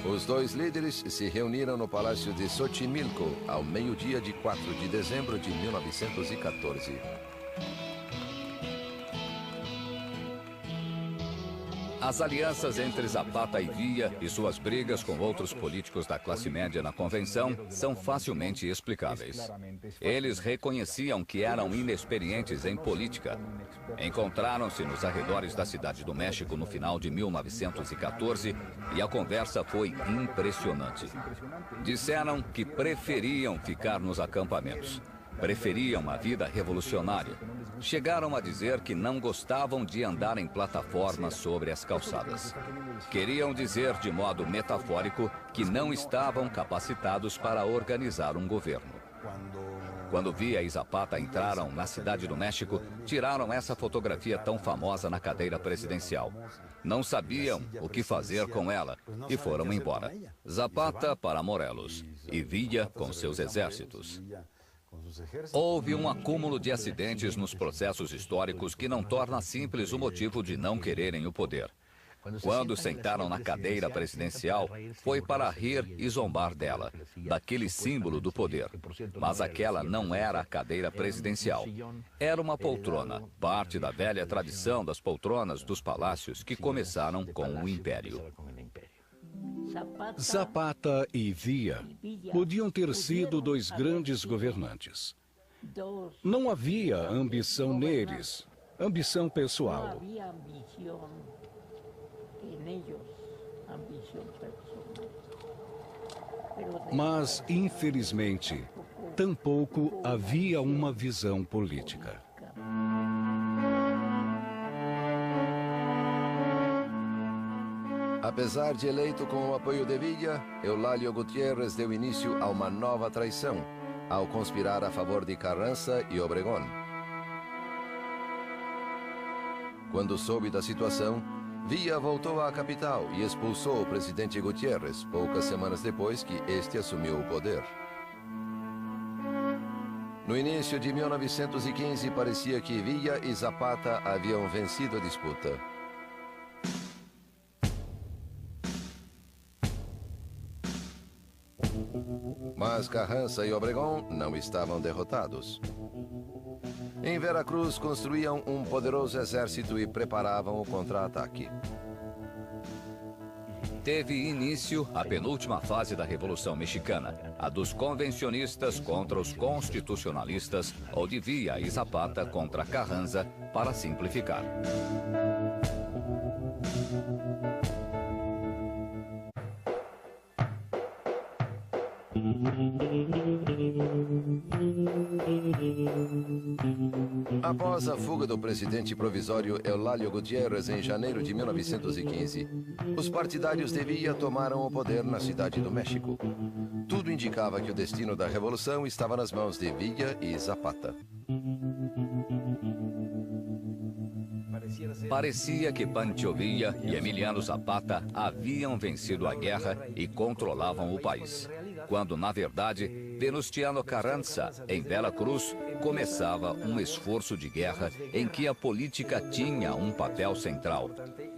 Os dois líderes se reuniram no Palácio de Xochimilco ao meio-dia de 4 de dezembro de 1914. As alianças entre Zapata e Villa e suas brigas com outros políticos da classe média na convenção são facilmente explicáveis. Eles reconheciam que eram inexperientes em política. Encontraram-se nos arredores da Cidade do México no final de 1914 e a conversa foi impressionante. Disseram que preferiam ficar nos acampamentos. Preferiam a vida revolucionária. Chegaram a dizer que não gostavam de andar em plataformas sobre as calçadas. Queriam dizer de modo metafórico que não estavam capacitados para organizar um governo. Quando Villa e Zapata entraram na Cidade do México, tiraram essa fotografia tão famosa na cadeira presidencial. Não sabiam o que fazer com ela e foram embora. Zapata para Morelos e Villa com seus exércitos. Houve um acúmulo de acidentes nos processos históricos que não torna simples o motivo de não quererem o poder. Quando sentaram na cadeira presidencial, foi para rir e zombar dela, daquele símbolo do poder. Mas aquela não era a cadeira presidencial. Era uma poltrona, parte da velha tradição das poltronas dos palácios que começaram com o Império. Zapata e Villa podiam ter sido dois grandes governantes. Não havia ambição neles, ambição pessoal. Mas, infelizmente, tampouco havia uma visão política. Apesar de eleito com o apoio de Villa, Eulálio Gutiérrez deu início a uma nova traição, ao conspirar a favor de Carranza e Obregón. Quando soube da situação, Villa voltou à capital e expulsou o presidente Gutiérrez, poucas semanas depois que este assumiu o poder. No início de 1915, parecia que Villa e Zapata haviam vencido a disputa. Mas Carranza e Obregón não estavam derrotados. Em Veracruz, construíam um poderoso exército e preparavam o contra-ataque. Teve início a penúltima fase da Revolução Mexicana, a dos convencionistas contra os constitucionalistas, ou de Villa e Zapata contra Carranza, para simplificar. Após a fuga do presidente provisório Eulálio Gutiérrez em janeiro de 1915, os partidários de Villa tomaram o poder na cidade do México. Tudo indicava que o destino da revolução estava nas mãos de Villa e Zapata. Parecia que Pancho Villa e Emiliano Zapata haviam vencido a guerra e controlavam o país, quando, na verdade, Venustiano Carranza, em Veracruz, começava um esforço de guerra em que a política tinha um papel central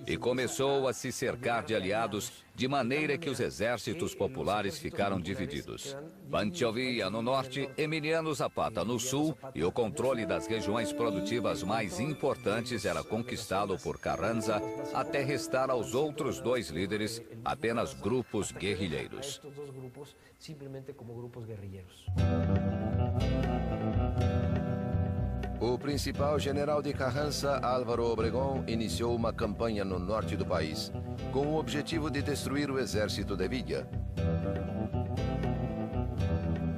e começou a se cercar de aliados, de maneira que os exércitos populares ficaram divididos. Pancho Villa no norte, Emiliano Zapata no sul, e o controle das regiões produtivas mais importantes era conquistado por Carranza, até restar aos outros dois líderes apenas grupos guerrilheiros. O principal general de Carranza, Álvaro Obregón, iniciou uma campanha no norte do país, com o objetivo de destruir o exército de Villa.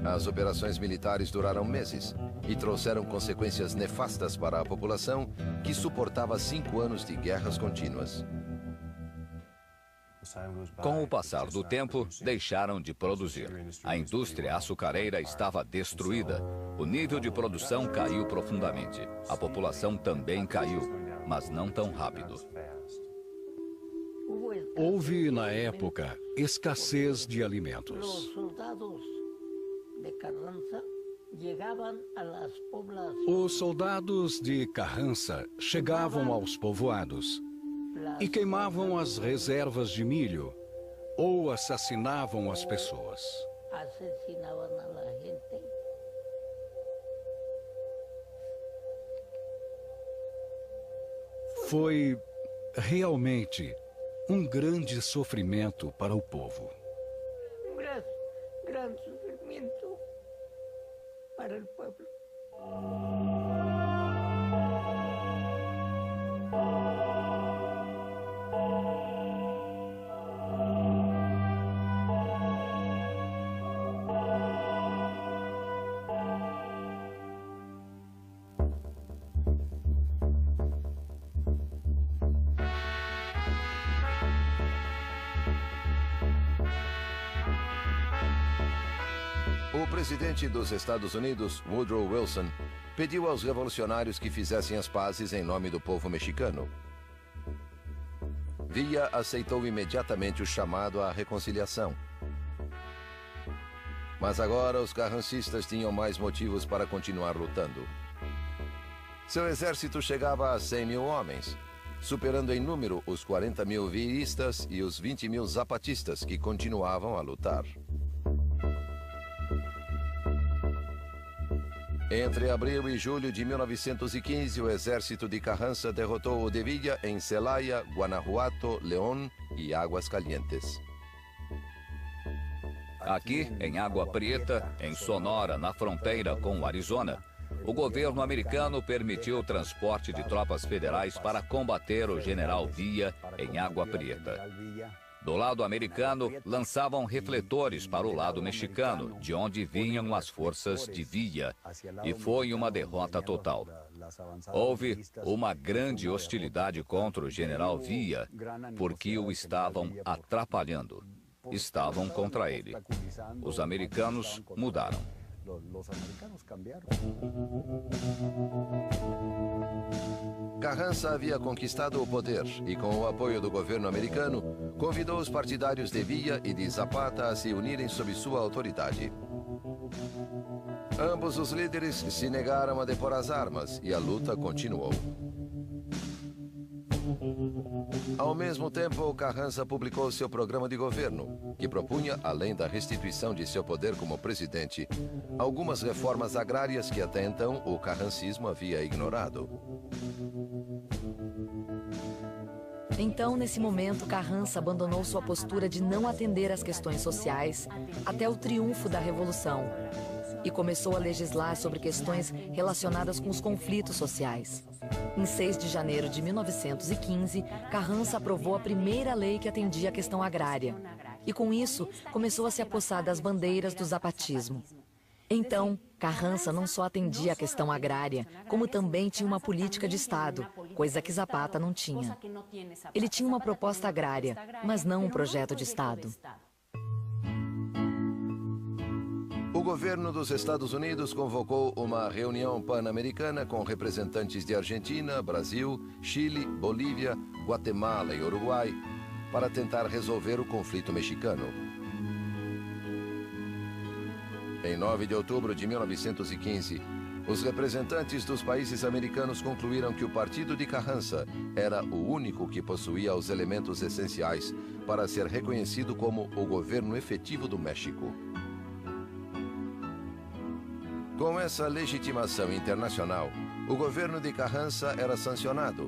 As operações militares duraram meses e trouxeram consequências nefastas para a população, que suportava 5 anos de guerras contínuas. Com o passar do tempo, deixaram de produzir. A indústria açucareira estava destruída. O nível de produção caiu profundamente. A população também caiu, mas não tão rápido. Houve, na época, escassez de alimentos. Os soldados de Carranza chegavam aos povoados e queimavam as reservas de milho ou assassinavam as pessoas. Foi realmente um grande sofrimento para o povo. Grande sofrimento para o povo. O presidente dos Estados Unidos, Woodrow Wilson, pediu aos revolucionários que fizessem as pazes em nome do povo mexicano. Villa aceitou imediatamente o chamado à reconciliação. Mas agora os carrancistas tinham mais motivos para continuar lutando. Seu exército chegava a 100 mil homens, superando em número os 40 mil villistas e os 20 mil zapatistas que continuavam a lutar. Entre abril e julho de 1915, o exército de Carranza derrotou o de Villa em Celaya, Guanajuato, León e Águas Calientes. Aqui, em Água Prieta, em Sonora, na fronteira com o Arizona, o governo americano permitiu o transporte de tropas federais para combater o general Villa em Água Prieta. Do lado americano, lançavam refletores para o lado mexicano, de onde vinham as forças de Villa, e foi uma derrota total. Houve uma grande hostilidade contra o general Villa, porque o estavam atrapalhando. Estavam contra ele. Os americanos mudaram. Carranza havia conquistado o poder e, com o apoio do governo americano, convidou os partidários de Villa e de Zapata a se unirem sob sua autoridade. Ambos os líderes se negaram a depor as armas e a luta continuou. Ao mesmo tempo, Carranza publicou seu programa de governo, que propunha, além da restituição de seu poder como presidente, algumas reformas agrárias que até então o carrancismo havia ignorado. Então, nesse momento, Carranza abandonou sua postura de não atender às questões sociais até o triunfo da Revolução e começou a legislar sobre questões relacionadas com os conflitos sociais. Em 6 de janeiro de 1915, Carranza aprovou a primeira lei que atendia à questão agrária. E com isso, começou a se apossar das bandeiras do zapatismo. Então, Carranza não só atendia à questão agrária, como também tinha uma política de Estado, coisa que Zapata não tinha. Ele tinha uma proposta agrária, mas não um projeto de Estado. O governo dos Estados Unidos convocou uma reunião pan-americana com representantes de Argentina, Brasil, Chile, Bolívia, Guatemala e Uruguai para tentar resolver o conflito mexicano. Em 9 de outubro de 1915, os representantes dos países americanos concluíram que o partido de Carranza era o único que possuía os elementos essenciais para ser reconhecido como o governo efetivo do México. Com essa legitimação internacional, o governo de Carranza era sancionado,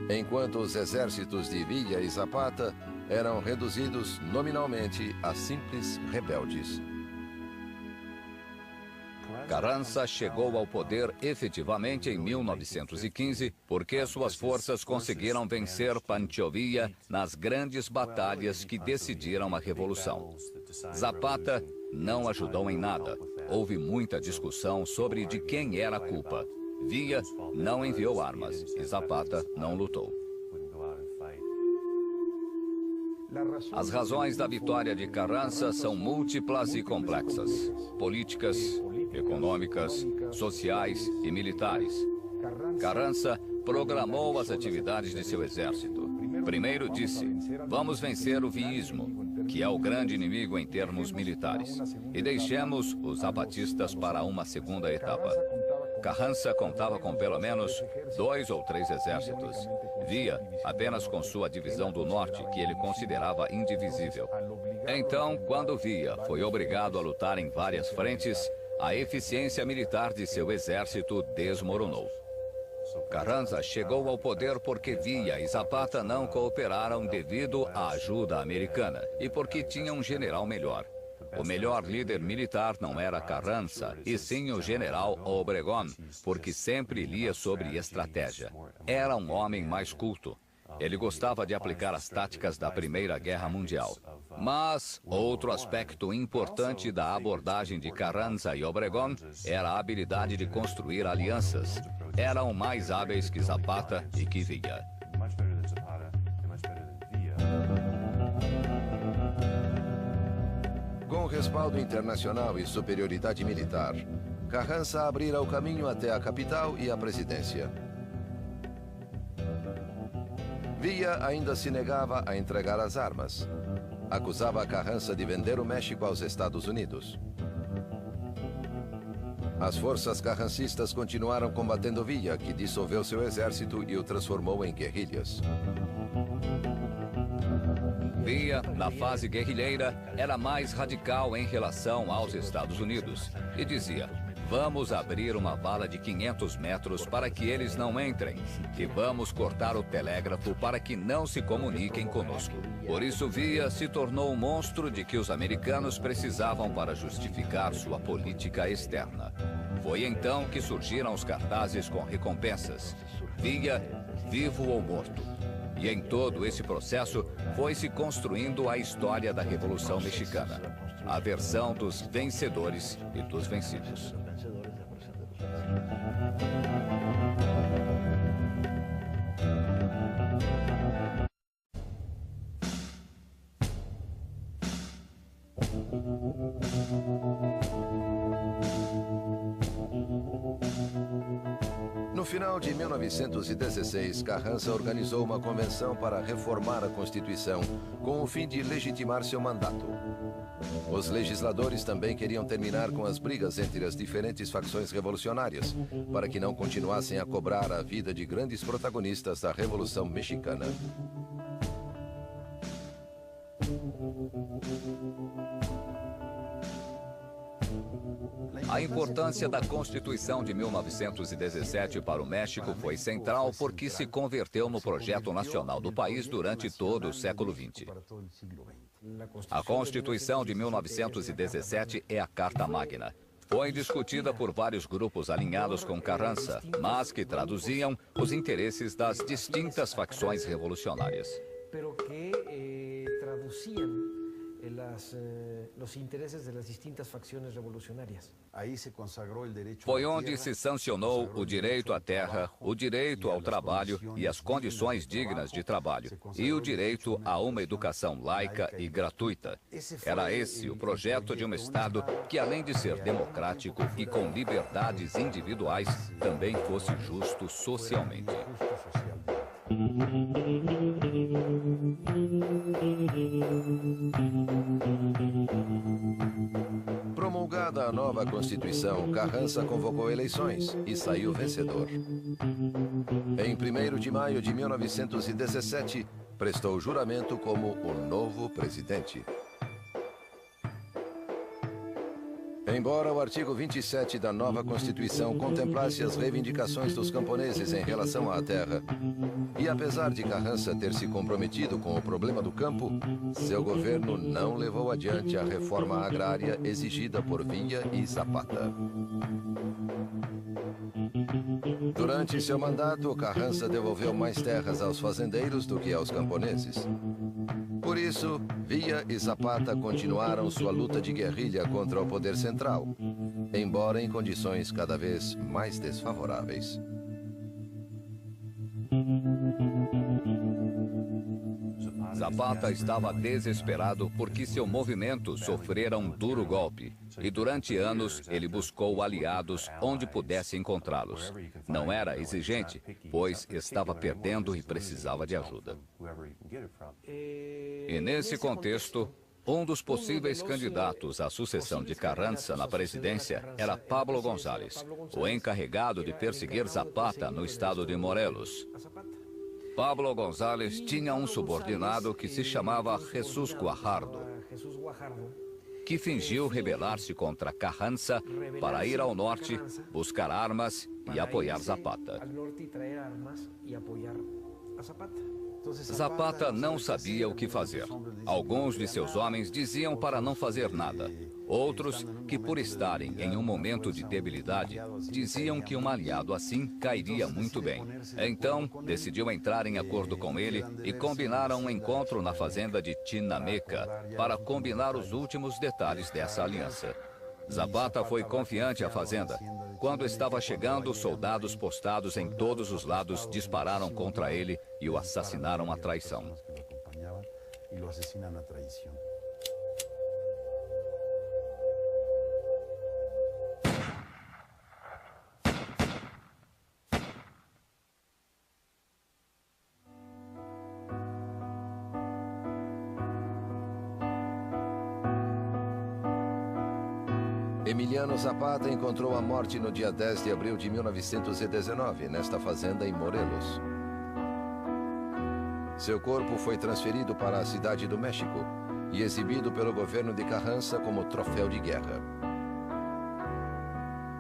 enquanto os exércitos de Villa e Zapata eram reduzidos nominalmente a simples rebeldes. Carranza chegou ao poder efetivamente em 1915 porque suas forças conseguiram vencer Pancho Villa nas grandes batalhas que decidiram a Revolução. Zapata não ajudou em nada. Houve muita discussão sobre de quem era a culpa. Villa não enviou armas e Zapata não lutou. As razões da vitória de Carranza são múltiplas e complexas. Políticas, econômicas, sociais e militares. Carranza programou as atividades de seu exército. Primeiro disse, vamos vencer o villismo, que é o grande inimigo em termos militares, e deixemos os zapatistas para uma segunda etapa. Carranza contava com pelo menos 2 ou 3 exércitos. Villa apenas com sua divisão do norte, que ele considerava indivisível. Então, quando Villa foi obrigado a lutar em várias frentes, a eficiência militar de seu exército desmoronou. Carranza chegou ao poder porque Villa e Zapata não cooperaram devido à ajuda americana e porque tinha um general melhor. O melhor líder militar não era Carranza, e sim o general Obregón, porque sempre lia sobre estratégia. Era um homem mais culto. Ele gostava de aplicar as táticas da Primeira Guerra Mundial. Mas outro aspecto importante da abordagem de Carranza e Obregón era a habilidade de construir alianças. Eram mais hábeis que Zapata e que Villa. Com respaldo internacional e superioridade militar, Carranza abrira o caminho até a capital e a presidência. Villa ainda se negava a entregar as armas. Acusava Carranza de vender o México aos Estados Unidos. As forças carrancistas continuaram combatendo Villa, que dissolveu seu exército e o transformou em guerrilhas. Villa, na fase guerrilheira, era mais radical em relação aos Estados Unidos e dizia, vamos abrir uma vala de 500 metros para que eles não entrem e vamos cortar o telégrafo para que não se comuniquem conosco. Por isso, Villa se tornou um monstro de que os americanos precisavam para justificar sua política externa. Foi então que surgiram os cartazes com recompensas. Villa, vivo ou morto. E em todo esse processo, foi se construindo a história da Revolução Mexicana. A versão dos vencedores e dos vencidos. final de 1916, Carranza organizou uma convenção para reformar a Constituição, com o fim de legitimar seu mandato. Os legisladores também queriam terminar com as brigas entre as diferentes facções revolucionárias, para que não continuassem a cobrar a vida de grandes protagonistas da Revolução Mexicana. A importância da Constituição de 1917 para o México foi central porque se converteu no projeto nacional do país durante todo o século XX. A Constituição de 1917 é a Carta Magna. Foi discutida por vários grupos alinhados com Carranza, mas que traduziam os interesses das distintas facções revolucionárias. Los intereses de las distintas facciones revolucionarias. Foi onde se sancionou o direito à terra, o direito ao trabalho e as condições dignas de trabalho, e o direito a uma educação laica e gratuita. Era esse o projeto de um Estado que, além de ser democrático e com liberdades individuais, também fosse justo socialmente. Promulgada a nova Constituição, Carranza convocou eleições e saiu vencedor. Em 1º de maio de 1917, prestou juramento como o novo presidente. Embora o artigo 27 da nova Constituição contemplasse as reivindicações dos camponeses em relação à terra, e apesar de Carranza ter se comprometido com o problema do campo, seu governo não levou adiante a reforma agrária exigida por Villa e Zapata. Durante seu mandato, Carranza devolveu mais terras aos fazendeiros do que aos camponeses. Por isso, Villa e Zapata continuaram sua luta de guerrilha contra o poder central, embora em condições cada vez mais desfavoráveis. Zapata estava desesperado porque seu movimento sofrera um duro golpe e durante anos ele buscou aliados onde pudesse encontrá-los. Não era exigente, pois estava perdendo e precisava de ajuda. E nesse contexto, um dos possíveis candidatos à sucessão de Carranza na presidência era Pablo González, o encarregado de perseguir Zapata no estado de Morelos. Pablo González tinha um subordinado que se chamava Jesús Guajardo, que fingiu rebelar-se contra Carranza para ir ao norte, buscar armas e apoiar Zapata. Zapata não sabia o que fazer. Alguns de seus homens diziam para não fazer nada. Outros, que por estarem em um momento de debilidade, diziam que um aliado assim cairia muito bem. Então, decidiu entrar em acordo com ele e combinaram um encontro na fazenda de Chinameca para combinar os últimos detalhes dessa aliança. Zapata foi confiante à fazenda. Quando estava chegando, soldados postados em todos os lados dispararam contra ele e o assassinaram à traição. Emiliano Zapata encontrou a morte no dia 10 de abril de 1919, nesta fazenda em Morelos. Seu corpo foi transferido para a cidade do México e exibido pelo governo de Carranza como troféu de guerra.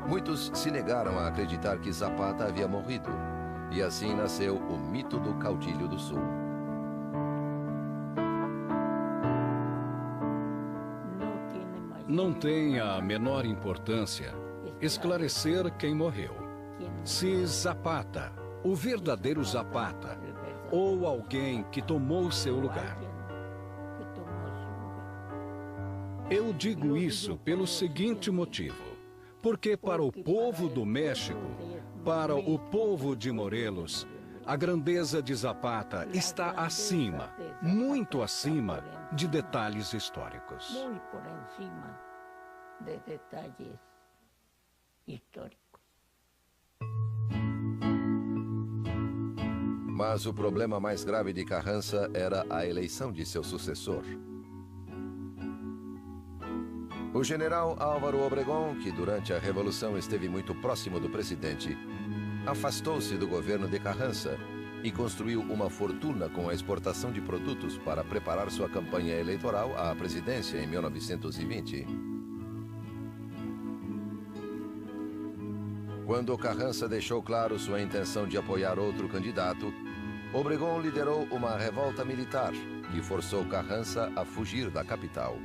Muitos se negaram a acreditar que Zapata havia morrido, e assim nasceu o mito do caudilho do Sul. Não tem a menor importância esclarecer quem morreu. Se Zapata, o verdadeiro Zapata, ou alguém que tomou seu lugar. Eu digo isso pelo seguinte motivo. Porque para o povo do México, para o povo de Morelos, a grandeza de Zapata está acima, muito acima, de detalhes históricos. Muy por encima de detalles históricos. Mas o problema mais grave de Carranza era a eleição de seu sucessor. O general Álvaro Obregón, que durante a Revolução esteve muito próximo do presidente, afastou-se do governo de Carranza e construiu uma fortuna com a exportação de produtos para preparar sua campanha eleitoral à presidência em 1920. Quando Carranza deixou claro sua intenção de apoiar outro candidato, Obregón liderou uma revolta militar que forçou Carranza a fugir da capital.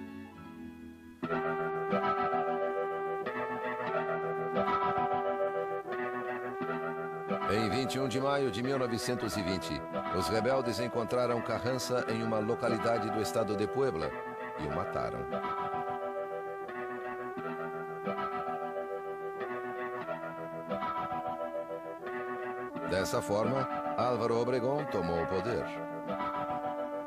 Em 21 de maio de 1920, os rebeldes encontraram Carranza em uma localidade do estado de Puebla e o mataram. Dessa forma, Álvaro Obregón tomou o poder.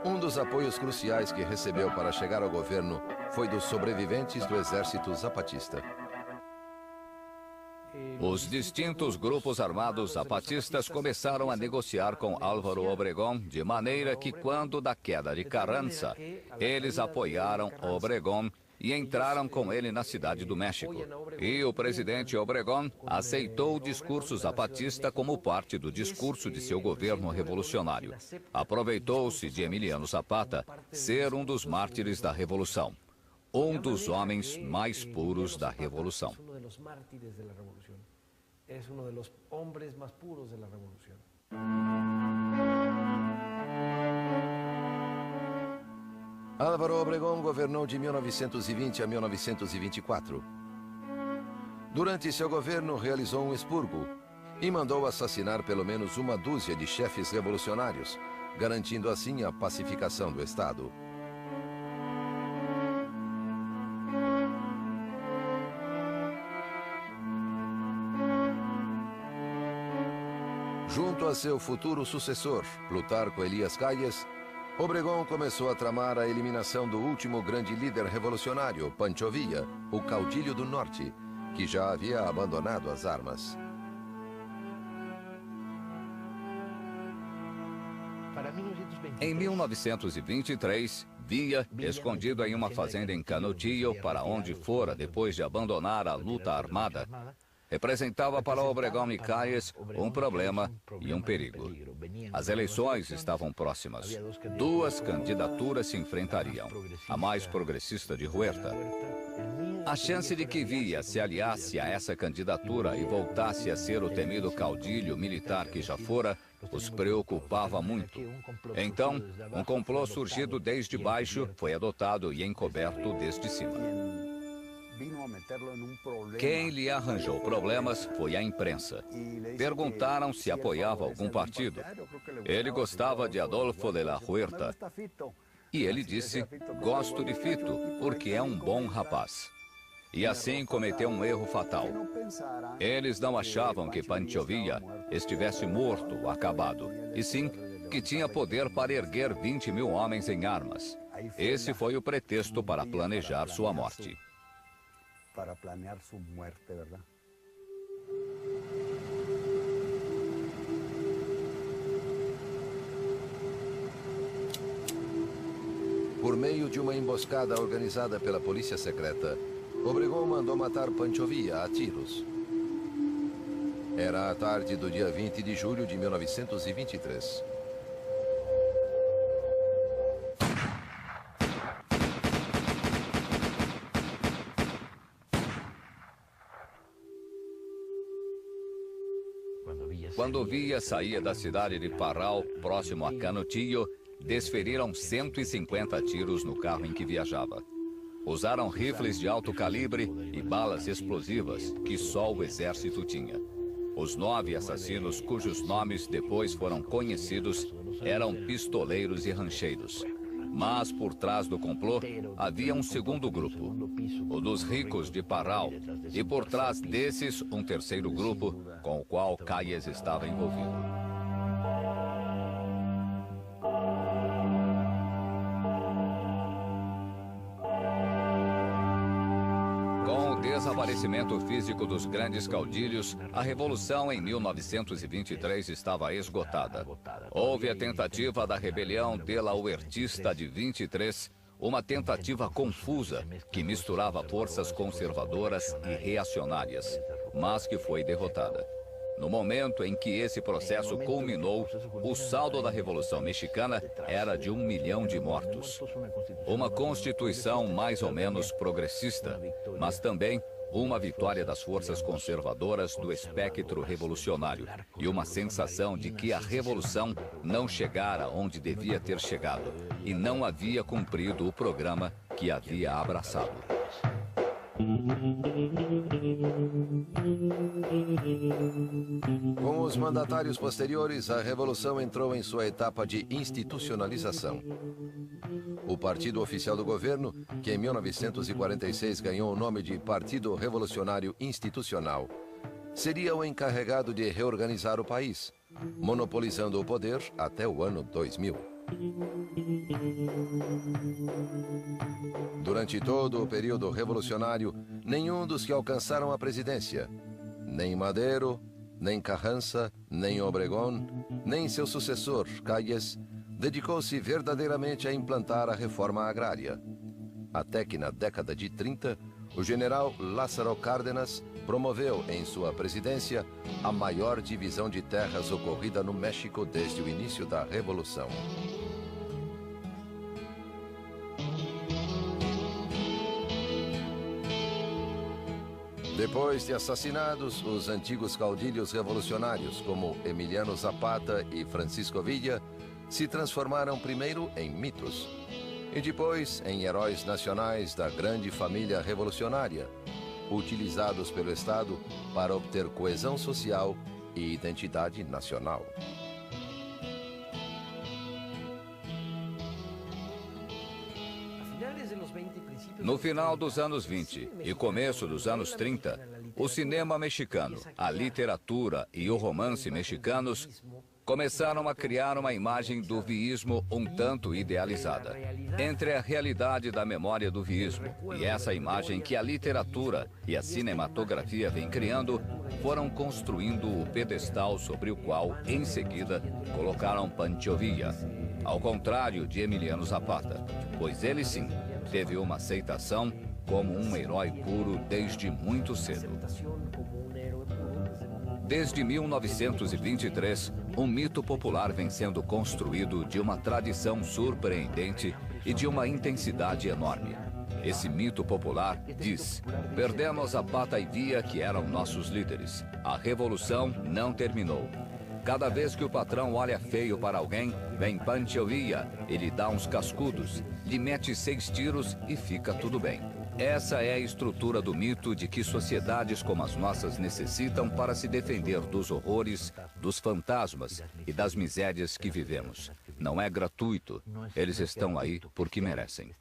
Um dos apoios cruciais que recebeu para chegar ao governo foi dos sobreviventes do exército zapatista. Os distintos grupos armados zapatistas começaram a negociar com Álvaro Obregón, de maneira que, quando da queda de Carranza, eles apoiaram Obregón e entraram com ele na cidade do México. E o presidente Obregón aceitou o discurso zapatista como parte do discurso de seu governo revolucionário. Aproveitou-se de Emiliano Zapata ser um dos mártires da Revolução, um dos homens mais puros da Revolução. Es uno de los hombres más puros de la revolución. Álvaro Obregón governou de 1920 a 1924. Durante seu governo, realizou um expurgo e mandou assassinar pelo menos uma dúzia de chefes revolucionários, garantindo assim a pacificação do Estado. Junto a seu futuro sucessor, Plutarco Elías Calles, Obregón começou a tramar a eliminação do último grande líder revolucionário, Pancho Villa, o caudilho do norte, que já havia abandonado as armas. Em 1923, Villa, escondido em uma fazenda em Canutillo, para onde fora depois de abandonar a luta armada, representava para Obregón e Calles um problema e um perigo. As eleições estavam próximas. Duas candidaturas se enfrentariam. A mais progressista de Huerta. A chance de que Villa se aliasse a essa candidatura e voltasse a ser o temido caudilho militar que já fora, os preocupava muito. Então, um complô surgido desde baixo foi adotado e encoberto desde cima. Quem lhe arranjou problemas foi a imprensa. Perguntaram se apoiava algum partido. Ele gostava de Adolfo de la Huerta. E ele disse, gosto de Fito, porque é um bom rapaz. E assim cometeu um erro fatal. Eles não achavam que Pancho Villa estivesse morto ou acabado, e sim que tinha poder para erguer 20 mil homens em armas. Esse foi o pretexto para planejar sua morte. Para planear su muerte, ¿verdad? Por meio de uma emboscada organizada pela polícia secreta, Obregón mandou matar Pancho Villa a tiros. Era a tarde do dia 20 de julho de 1923. Quando Villa saía da cidade de Parral, próximo a Canutillo, desferiram 150 tiros no carro em que viajava. Usaram rifles de alto calibre e balas explosivas que só o exército tinha. Os 9 assassinos, cujos nomes depois foram conhecidos, eram pistoleiros e rancheiros. Mas por trás do complô havia um segundo grupo, o dos ricos de Parral, e por trás desses um terceiro grupo com o qual Calles estava envolvido. Com o desaparecimento físico dos grandes caudilhos, a revolução em 1923 estava esgotada. Houve a tentativa da rebelião de la Huertista de 23, uma tentativa confusa que misturava forças conservadoras e reacionárias, mas que foi derrotada. No momento em que esse processo culminou, o saldo da Revolução Mexicana era de 1 milhão de mortos. Uma constituição mais ou menos progressista, mas também uma vitória das forças conservadoras do espectro revolucionário e uma sensação de que a revolução não chegara onde devia ter chegado e não havia cumprido o programa que havia abraçado. Com os mandatários posteriores, a Revolução entrou em sua etapa de institucionalização. O partido oficial do governo, que em 1946 ganhou o nome de Partido Revolucionário Institucional, seria o encarregado de reorganizar o país, monopolizando o poder até o ano 2000. Durante todo o período revolucionário, nenhum dos que alcançaram a presidência, nem Madero, nem Carranza, nem Obregón, nem seu sucessor, Calles, dedicou-se verdadeiramente a implantar a reforma agrária. Até que na década de 30, o general Lázaro Cárdenas promoveu em sua presidência a maior divisão de terras ocorrida no México desde o início da Revolução. Depois de assassinados, os antigos caudilhos revolucionários, como Emiliano Zapata e Francisco Villa, se transformaram primeiro em mitos e depois em heróis nacionais da grande família revolucionária, utilizados pelo Estado para obter coesão social e identidade nacional. No final dos anos 20 e começo dos anos 30, o cinema mexicano, a literatura e o romance mexicanos começaram a criar uma imagem do viísmo um tanto idealizada. Entre a realidade da memória do viísmo e essa imagem que a literatura e a cinematografia vêm criando, foram construindo o pedestal sobre o qual, em seguida, colocaram Pancho Villa, ao contrário de Emiliano Zapata, pois ele sim teve uma aceitação como um herói puro desde muito cedo. Desde 1923, um mito popular vem sendo construído de uma tradição surpreendente e de uma intensidade enorme. Esse mito popular diz: perdemos Zapata e Villa, que eram nossos líderes. A revolução não terminou. Cada vez que o patrão olha feio para alguém, vem Pancho Villa, ele dá uns cascudos, lhe mete 6 tiros e fica tudo bem. Essa é a estrutura do mito de que sociedades como as nossas necessitam para se defender dos horrores, dos fantasmas e das misérias que vivemos. Não é gratuito. Eles estão aí porque merecem.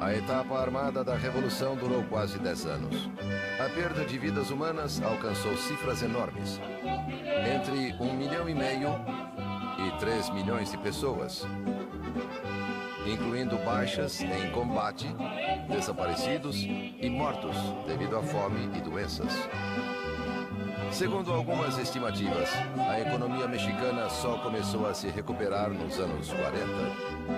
A etapa armada da Revolução durou quase 10 anos. A perda de vidas humanas alcançou cifras enormes. Entre 1,5 milhão e 3 milhões de pessoas, incluindo baixas em combate, desaparecidos e mortos devido à fome e doenças. Segundo algumas estimativas, a economia mexicana só começou a se recuperar nos anos 40.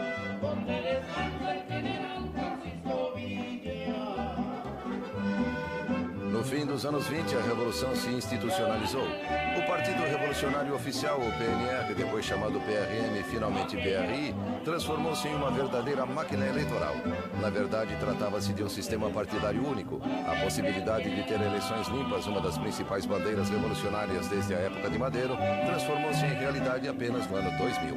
No fim dos anos 20, a Revolução se institucionalizou. O Partido Revolucionário Oficial, o PNR, depois chamado PRM e finalmente PRI, transformou-se em uma verdadeira máquina eleitoral. Na verdade, tratava-se de um sistema partidário único. A possibilidade de ter eleições limpas, uma das principais bandeiras revolucionárias desde a época de Madero, transformou-se em realidade apenas no ano 2000.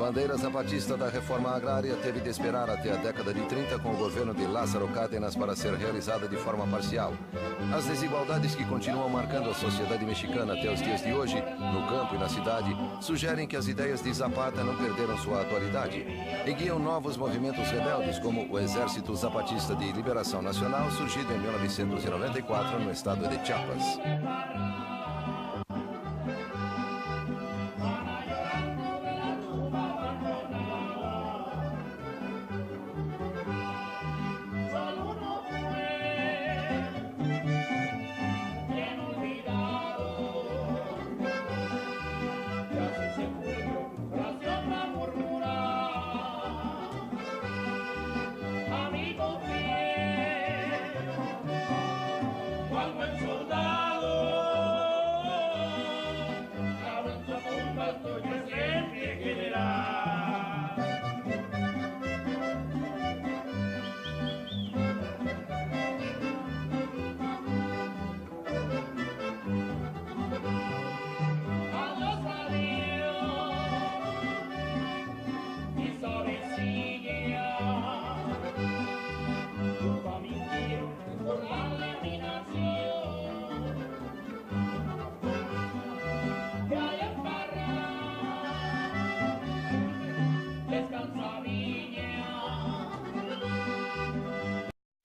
bandeira zapatista da reforma agrária teve de esperar até a década de 30 com o governo de Lázaro Cárdenas para ser realizada de forma parcial. As desigualdades que continuam marcando a sociedade mexicana até os dias de hoje, no campo e na cidade, sugerem que as ideias de Zapata não perderam sua atualidade e guiam novos movimentos rebeldes, como o Exército Zapatista de Liberação Nacional, surgido em 1994 no estado de Chiapas.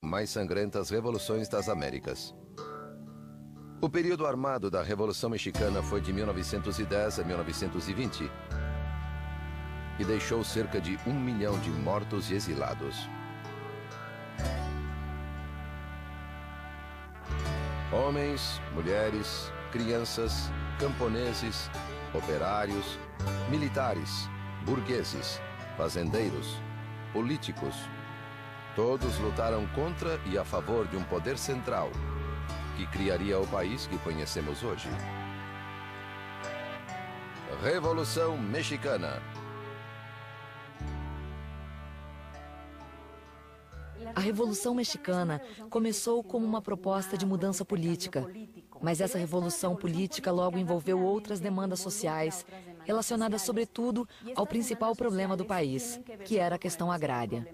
Mais sangrentas revoluções das Américas. O período armado da Revolução Mexicana foi de 1910 a 1920 e deixou cerca de 1 milhão de mortos e exilados. Homens, mulheres, crianças, camponeses, operários, militares, burgueses, fazendeiros, políticos, todos lutaram contra e a favor de um poder central que criaria o país que conhecemos hoje. Revolução Mexicana. A Revolução Mexicana começou como uma proposta de mudança política, mas essa revolução política logo envolveu outras demandas sociais, relacionadas sobretudo ao principal problema do país, que era a questão agrária.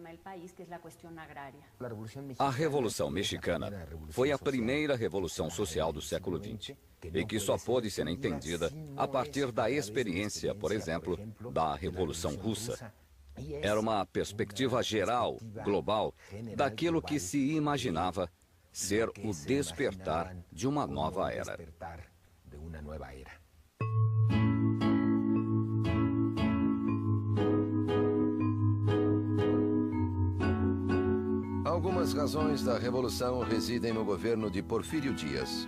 A Revolução Mexicana foi a primeira revolução social do século XX e que só pôde ser entendida a partir da experiência, por exemplo, da Revolução Russa. Era uma perspectiva geral, global, daquilo que se imaginava ser o despertar de uma nova era. Algumas razões da Revolução residem no governo de Porfírio Díaz.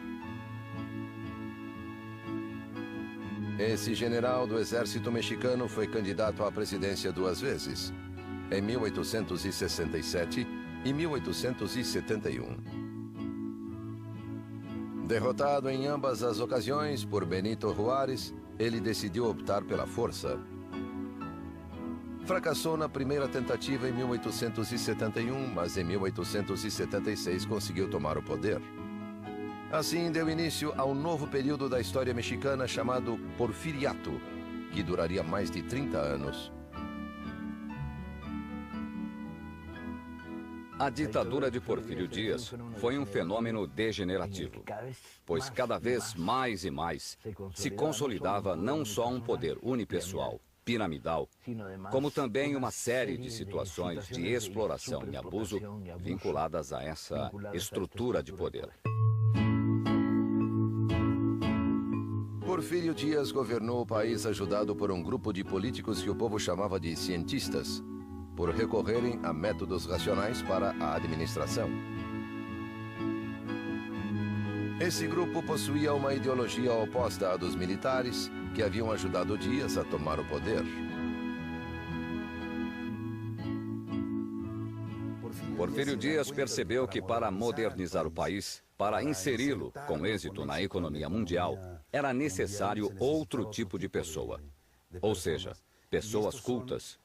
Esse general do exército mexicano foi candidato à presidência 2 vezes, em 1867 e 1871. Derrotado em ambas as ocasiões por Benito Juárez, ele decidiu optar pela força. Fracassou na primeira tentativa em 1871, mas em 1876 conseguiu tomar o poder. Assim, deu início a um novo período da história mexicana chamado Porfiriato, que duraria mais de 30 anos. A ditadura de Porfírio Díaz foi um fenômeno degenerativo, pois cada vez mais e mais se consolidava não só um poder unipessoal, piramidal, como também uma série de situações de exploração e abuso vinculadas a essa estrutura de poder. Porfírio Díaz governou o país ajudado por um grupo de políticos que o povo chamava de cientistas, por recorrerem a métodos racionais para a administração. Esse grupo possuía uma ideologia oposta à dos militares, que haviam ajudado Díaz a tomar o poder. Porfírio Díaz percebeu que para modernizar o país, para inseri-lo com êxito na economia mundial, era necessário outro tipo de pessoa, ou seja, pessoas cultas.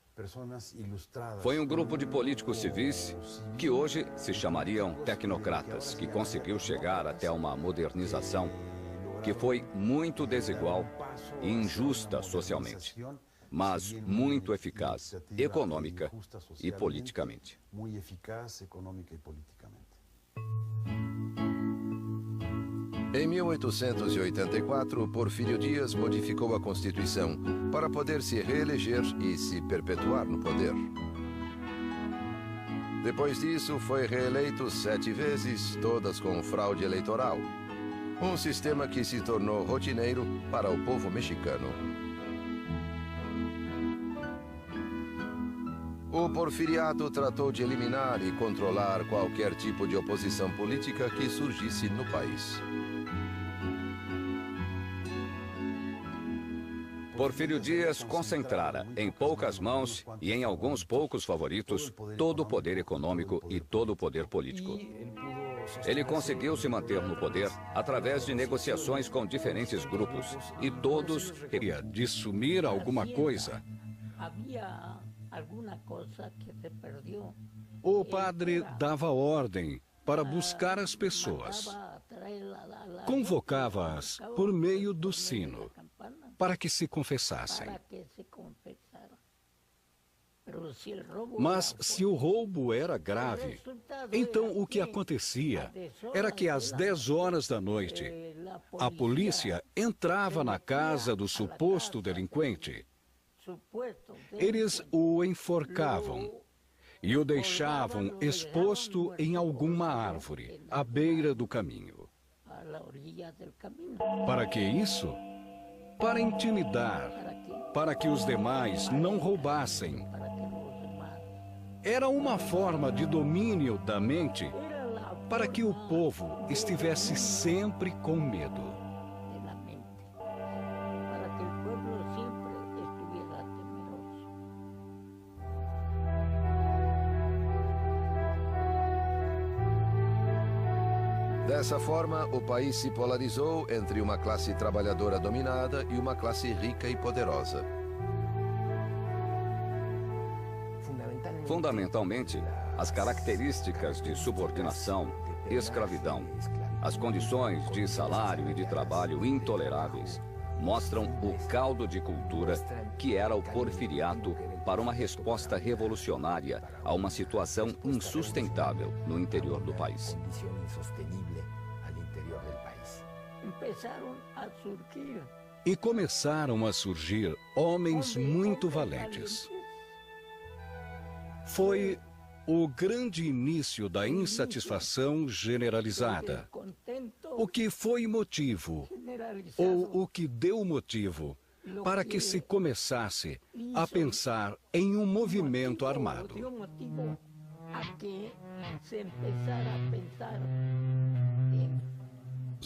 Foi um grupo de políticos civis que hoje se chamariam tecnocratas, que conseguiu chegar até uma modernização que foi muito desigual e injusta socialmente. mas muito eficaz, econômica e politicamente. Em 1884, Porfírio Dias modificou a Constituição para poder se reeleger e se perpetuar no poder. Depois disso, foi reeleito 7 vezes, todas com fraude eleitoral. Um sistema que se tornou rotineiro para o povo mexicano. O porfiriato tratou de eliminar e controlar qualquer tipo de oposição política que surgisse no país. Porfírio Dias concentrara em poucas mãos e em alguns poucos favoritos todo o poder econômico e todo o poder político. Ele conseguiu se manter no poder através de negociações com diferentes grupos e todos queriam de sumir alguma coisa. O padre dava ordem para buscar as pessoas. Convocava-as por meio do sino, para que se confessassem. Mas se o roubo era grave, então o que acontecia era que às 10 horas da noite, a polícia entrava na casa do suposto delinquente. Eles o enforcavam e o deixavam exposto em alguma árvore, à beira do caminho. Para que isso? Para intimidar, para que os demais não roubassem. Era uma forma de domínio da mente para que o povo estivesse sempre com medo. Dessa forma, o país se polarizou entre uma classe trabalhadora dominada e uma classe rica e poderosa. Fundamentalmente, as características de subordinação, escravidão, as condições de salário e de trabalho intoleráveis mostram o caldo de cultura que era o porfiriato para uma resposta revolucionária a uma situação insustentável no interior do país. E começaram a surgir homens muito valentes. Foi o grande início da insatisfação generalizada. O que foi motivo, ou o que deu motivo, para que se começasse a pensar em um movimento armado.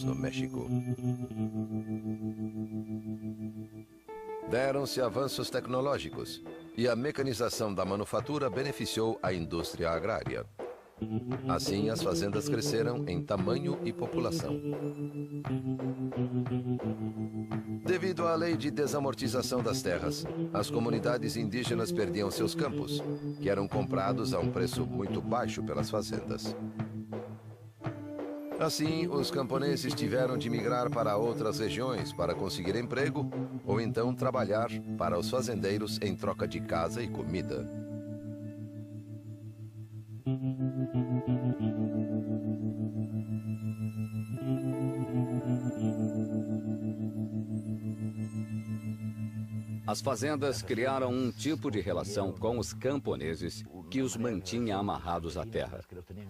No México. Deram-se avanços tecnológicos e a mecanização da manufatura beneficiou a indústria agrária. Assim, as fazendas cresceram em tamanho e população. Devido à lei de desamortização das terras, as comunidades indígenas perdiam seus campos, que eram comprados a um preço muito baixo pelas fazendas. Assim, os camponeses tiveram de migrar para outras regiões para conseguir emprego ou então trabalhar para os fazendeiros em troca de casa e comida. As fazendas criaram um tipo de relação com os camponeses que os mantinha amarrados à terra.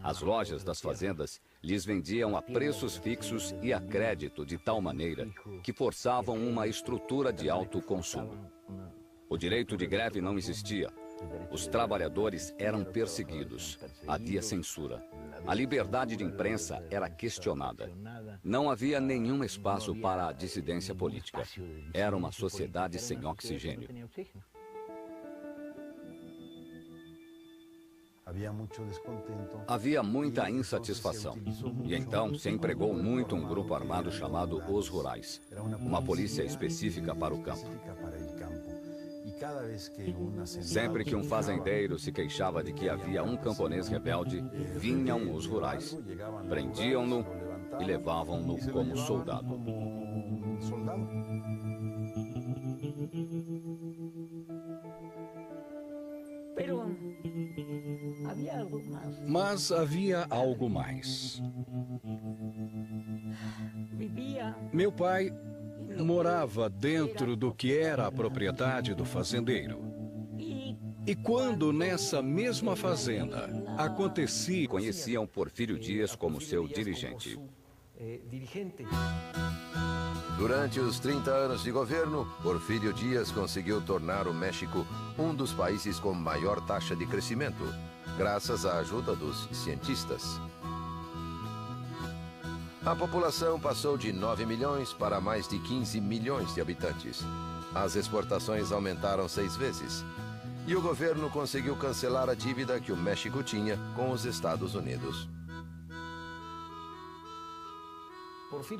As lojas das fazendas lhes vendiam a preços fixos e a crédito de tal maneira que forçavam uma estrutura de alto consumo. O direito de greve não existia. Os trabalhadores eram perseguidos. Havia censura. A liberdade de imprensa era questionada. Não havia nenhum espaço para a dissidência política. Era uma sociedade sem oxigênio. Havia muita insatisfação. E então se empregou muito um grupo armado chamado Os Rurais, uma polícia específica para o campo. Sempre que um fazendeiro se queixava de que havia um camponês rebelde, vinham os rurais, prendiam-no e levavam-no como soldado. Mas havia algo mais. Meu pai morava dentro do que era a propriedade do fazendeiro. E quando nessa mesma fazenda acontecia... Conheciam Porfírio Dias como seu dirigente. Durante os 30 anos de governo, Porfírio Dias conseguiu tornar o México um dos países com maior taxa de crescimento, graças à ajuda dos cientistas. A população passou de 9 milhões para mais de 15 milhões de habitantes. As exportações aumentaram 6 vezes. E o governo conseguiu cancelar a dívida que o México tinha com os Estados Unidos.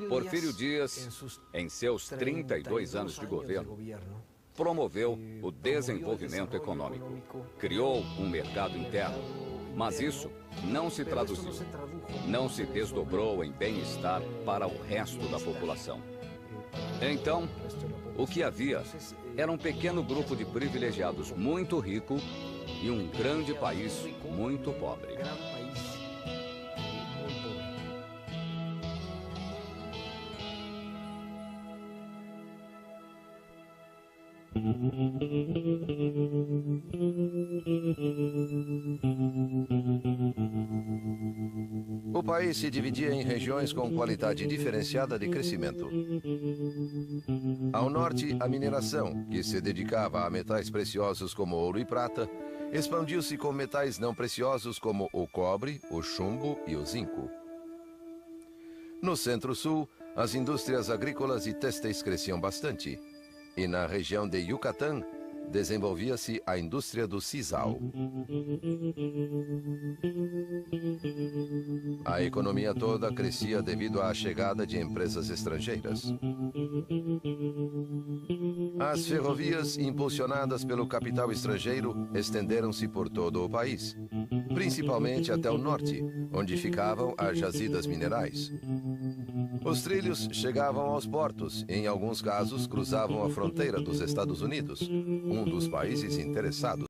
Porfírio Dias, em seus 32 anos de governo, promoveu o desenvolvimento econômico, criou um mercado interno, mas isso não se traduziu, não se desdobrou em bem-estar para o resto da população. Então, o que havia era um pequeno grupo de privilegiados muito rico e um grande país muito pobre. O país se dividia em regiões com qualidade diferenciada de crescimento. Ao norte, a mineração, que se dedicava a metais preciosos como ouro e prata, expandiu-se com metais não preciosos como o cobre, o chumbo e o zinco. No centro-sul, as indústrias agrícolas e têxteis cresciam bastante. E na região de Yucatán, desenvolvia-se a indústria do sisal. A economia toda crescia devido à chegada de empresas estrangeiras. As ferrovias, impulsionadas pelo capital estrangeiro, estenderam-se por todo o país, principalmente até o norte, onde ficavam as jazidas minerais. Os trilhos chegavam aos portos e, em alguns casos, cruzavam a fronteira dos Estados Unidos, um dos países interessados.